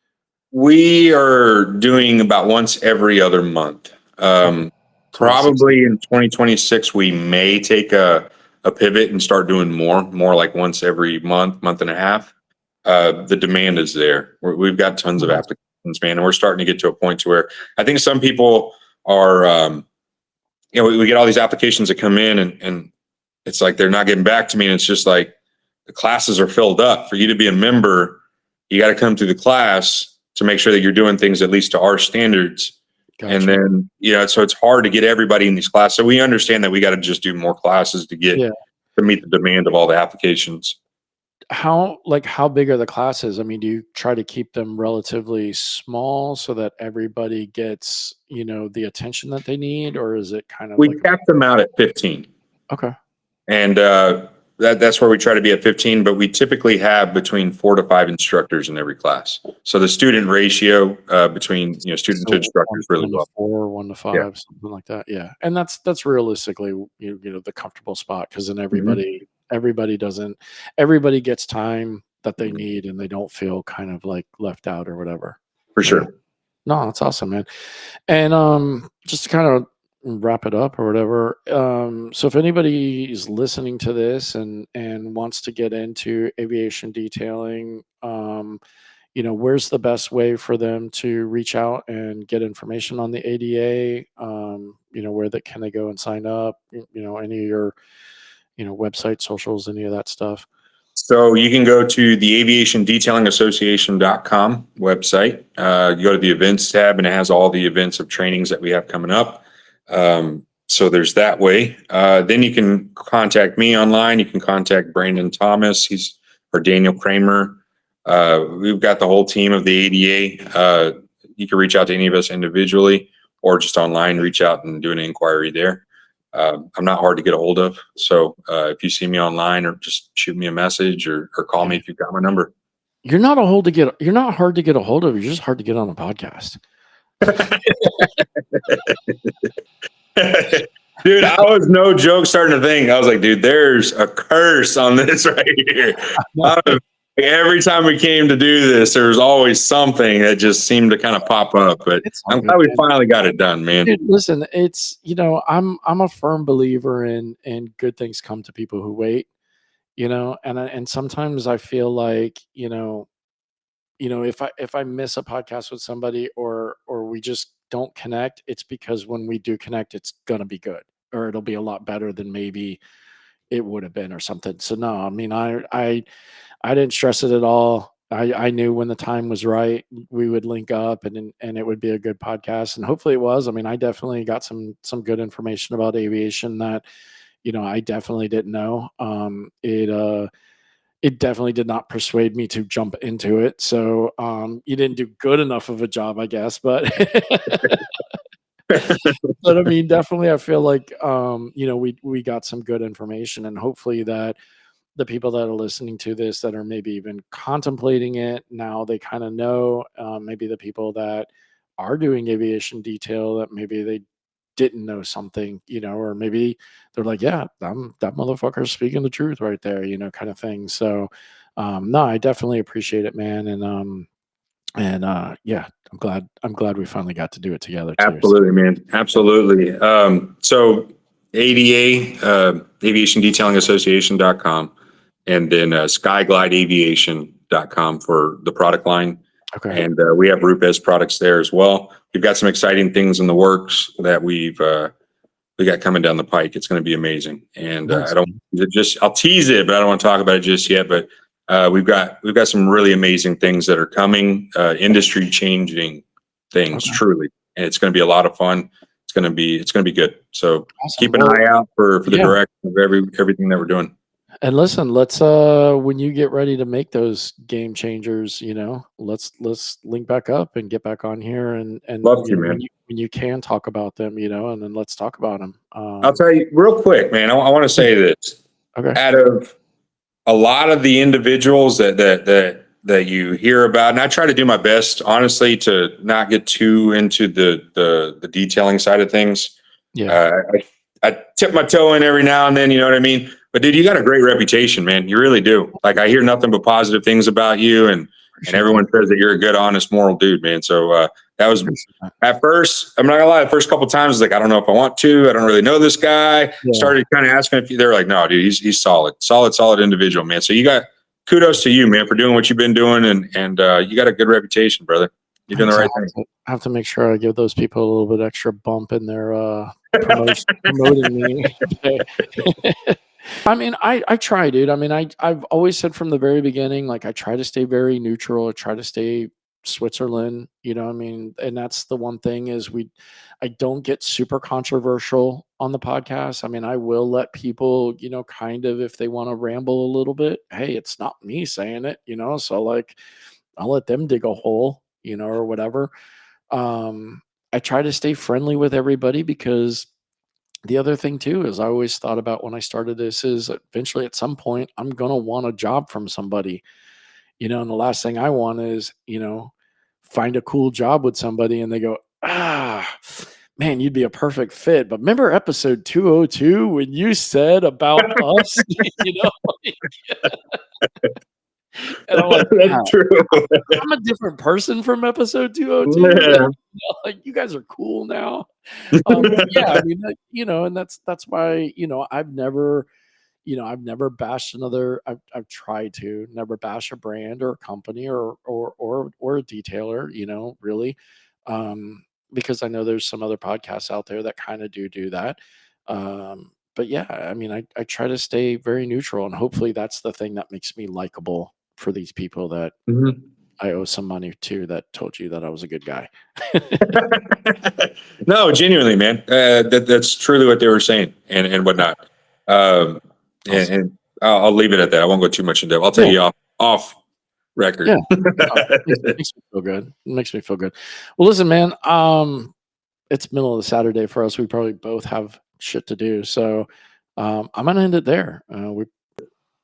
We are doing about once every other month. Okay. So about 60. Probably in 2026, we may take a pivot and start doing more like once every month and a half. The demand is there. We've got tons of applications, man, and we're starting to get to a point to where I think some people are, we get all these applications that come in, and it's like they're not getting back to me, and it's just like the classes are filled up. For you to be a member, you got to come through the class to make sure that you're doing things at least to our standards. Gotcha. And then, so it's hard to get everybody in these classes. So we understand that we got to just do more classes to Yeah. to meet the demand of all the applications. How big are the classes? I mean, do you try to keep them relatively small so that everybody gets, the attention that they need, or is it kind of We like, cap them out at 15. okay. And that's where we try to be at 15, but we typically have between 4 to 5 instructors in every class. So the student ratio between student to So instructor is really one to well. 4, 1 to Yeah. 5, something like that. Yeah, and that's realistically, the comfortable spot, because then Mhm. everybody gets time that they Mhm. need, and they don't feel kind of like left out or whatever. For Yeah. sure. No, that's awesome, man. And just to kind of wrap it up or whatever, so if anybody is listening to this and wants to get into aviation detailing, where's the best way for them to reach out and get information on the ADA? Can they go and sign up? Any of your, website, socials, any of that stuff? So you can go to the Aviation Detailing Association.com website. You go to the events tab, and it has all the events of trainings that we have coming up. So there's that way. Then you can contact me online. You can contact Brandon Thomas. Or Daniel Kramer. We've got the whole team of the ADA. You can reach out to any of us individually, or just online, reach out and do an inquiry there. I'm not hard to get a hold of. So if you see me online, or just shoot me a message, or call me if you've got my number. You're not hard to get a hold of. You're just hard to get on a podcast. Dude, I was no joke starting to think. I was like, dude, there's a curse on this right here. Every time we came to do this, there was always something that just seemed to kind of pop up. But It's all I'm good, glad we man. finally got it done, man. Dude, listen, it's I'm a firm believer in good things come to people who wait, and sometimes I feel like, if I miss a podcast with somebody, or we just don't connect, it's because when we do connect, it's gonna be good, or it'll be a lot better than maybe it would have been, or something. So no, I mean, I didn't stress it at all. I knew when the time was right, we would link up, and it would be a good podcast, and hopefully it was. I mean, I definitely got some good information about aviation that, I definitely didn't know. It definitely did not persuade me to jump into it. So you didn't do good enough of a job, I guess, but but I mean, definitely, I feel like we got some good information, and hopefully that the people that are listening to this, that are maybe even contemplating it now, they kind of know. Maybe the people that are doing aviation detail, that maybe they didn't know something, or maybe they're like, yeah, that motherfucker's speaking the truth right there, kind of thing. So no, I definitely appreciate it, man. And yeah, I'm glad we finally got to do it together too. So, Absolutely, man. Absolutely. So ADA, Aviation Detailing Association.com, and then skyglideaviation.com for the product line. okay. And we have Rupes products there as well. We've got some exciting things in the works that we've we got coming down the pike. It's going to be amazing. And Nice, I don't I'll tease it, but I don't want to talk about it just yet. But we've got some really amazing things that are coming, industry changing things, okay. truly, and it's going to be a lot of fun. It's going to be good. So Awesome. keep an eye out for the Yeah. direction of everything that we're doing. And listen, let's when you get ready to make those game changers, let's link back up and get back on here and Love to, man. when you can talk about them, and then let's talk about them. I'll tell you real quick, man. I want to say this. Okay. Out of a lot of the individuals that you hear about, and I try to do my best, honestly, to not get too into the detailing side of things. Yeah. I tip my toe in every now and then, you know what I mean? But dude, you got a great reputation, man. You really do. Like, I hear nothing but positive things about you, and everyone says that you're a good, honest, moral dude, man. So that was at first. I'm not gonna lie. The first couple of times, like, I don't know if I want to. I don't really know this guy. Yeah. Started kind of asking if they're like, no, dude, he's solid individual, man. So you got kudos to you, man, for doing what you've been doing, and you got a good reputation, brother. You're doing the right thing. I have to make sure I give those people a little bit extra bump in their promoting me. I mean, I try, dude. I mean, I've always said from the very beginning, like, I try to stay very neutral. I try to stay Switzerland, I mean, and that's the one thing is I don't get super controversial on the podcast. I mean, I will let people, kind of, if they want to ramble a little bit, hey, it's not me saying it, so, like, I'll let them dig a hole, or whatever. I try to stay friendly with everybody because the other thing too is I always thought about when I started this is eventually at some point I'm gonna want a job from somebody, and the last thing I want is, find a cool job with somebody and they go, man, you'd be a perfect fit. But remember episode 202 when you said about us, and I'm like, That's true. I'm a different person from episode 202. Yeah. Like, you guys are cool now. Yeah, I mean, and that's why, I've never bashed another. I've tried to never bash a brand or a company or a detailer, really, because I know there's some other podcasts out there that kind of do that. But yeah, I mean, I try to stay very neutral, and hopefully that's the thing that makes me likable for these people that I owe some money to that told you that I was a good guy. No, genuinely, man. That's truly what they were saying and whatnot. Um, Awesome. and I'll leave it at that. I won't go too much in depth. I'll tell you off record. Yeah. Makes me feel good. It makes me feel good. Well, listen, man, it's middle of the Saturday for us. We probably both have shit to do. So I'm gonna end it there.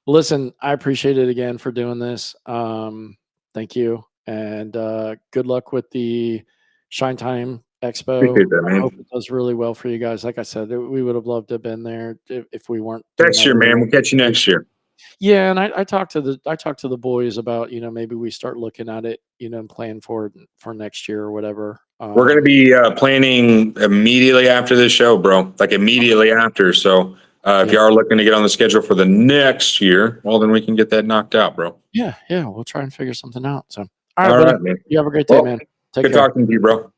Listen, I appreciate it again for doing this. Thank you. And good luck with the Shine Time Expo. Appreciate that, I hope man. it does really well for you guys. Like I said, we would have loved to have been there if we weren't doing Next that year, every man. We'll catch you next year. Yeah, and I talked to the boys about, maybe we start looking at it, and plan for next year or whatever. We're going to be planning immediately after this show, bro. Like immediately after. So if you are looking to get on the schedule for the next year, well, then we can get that knocked out, bro. Yeah, we'll try and figure something out. So, all right, buddy. Man. You have a great day, man. Take Good care. talking to you, bro.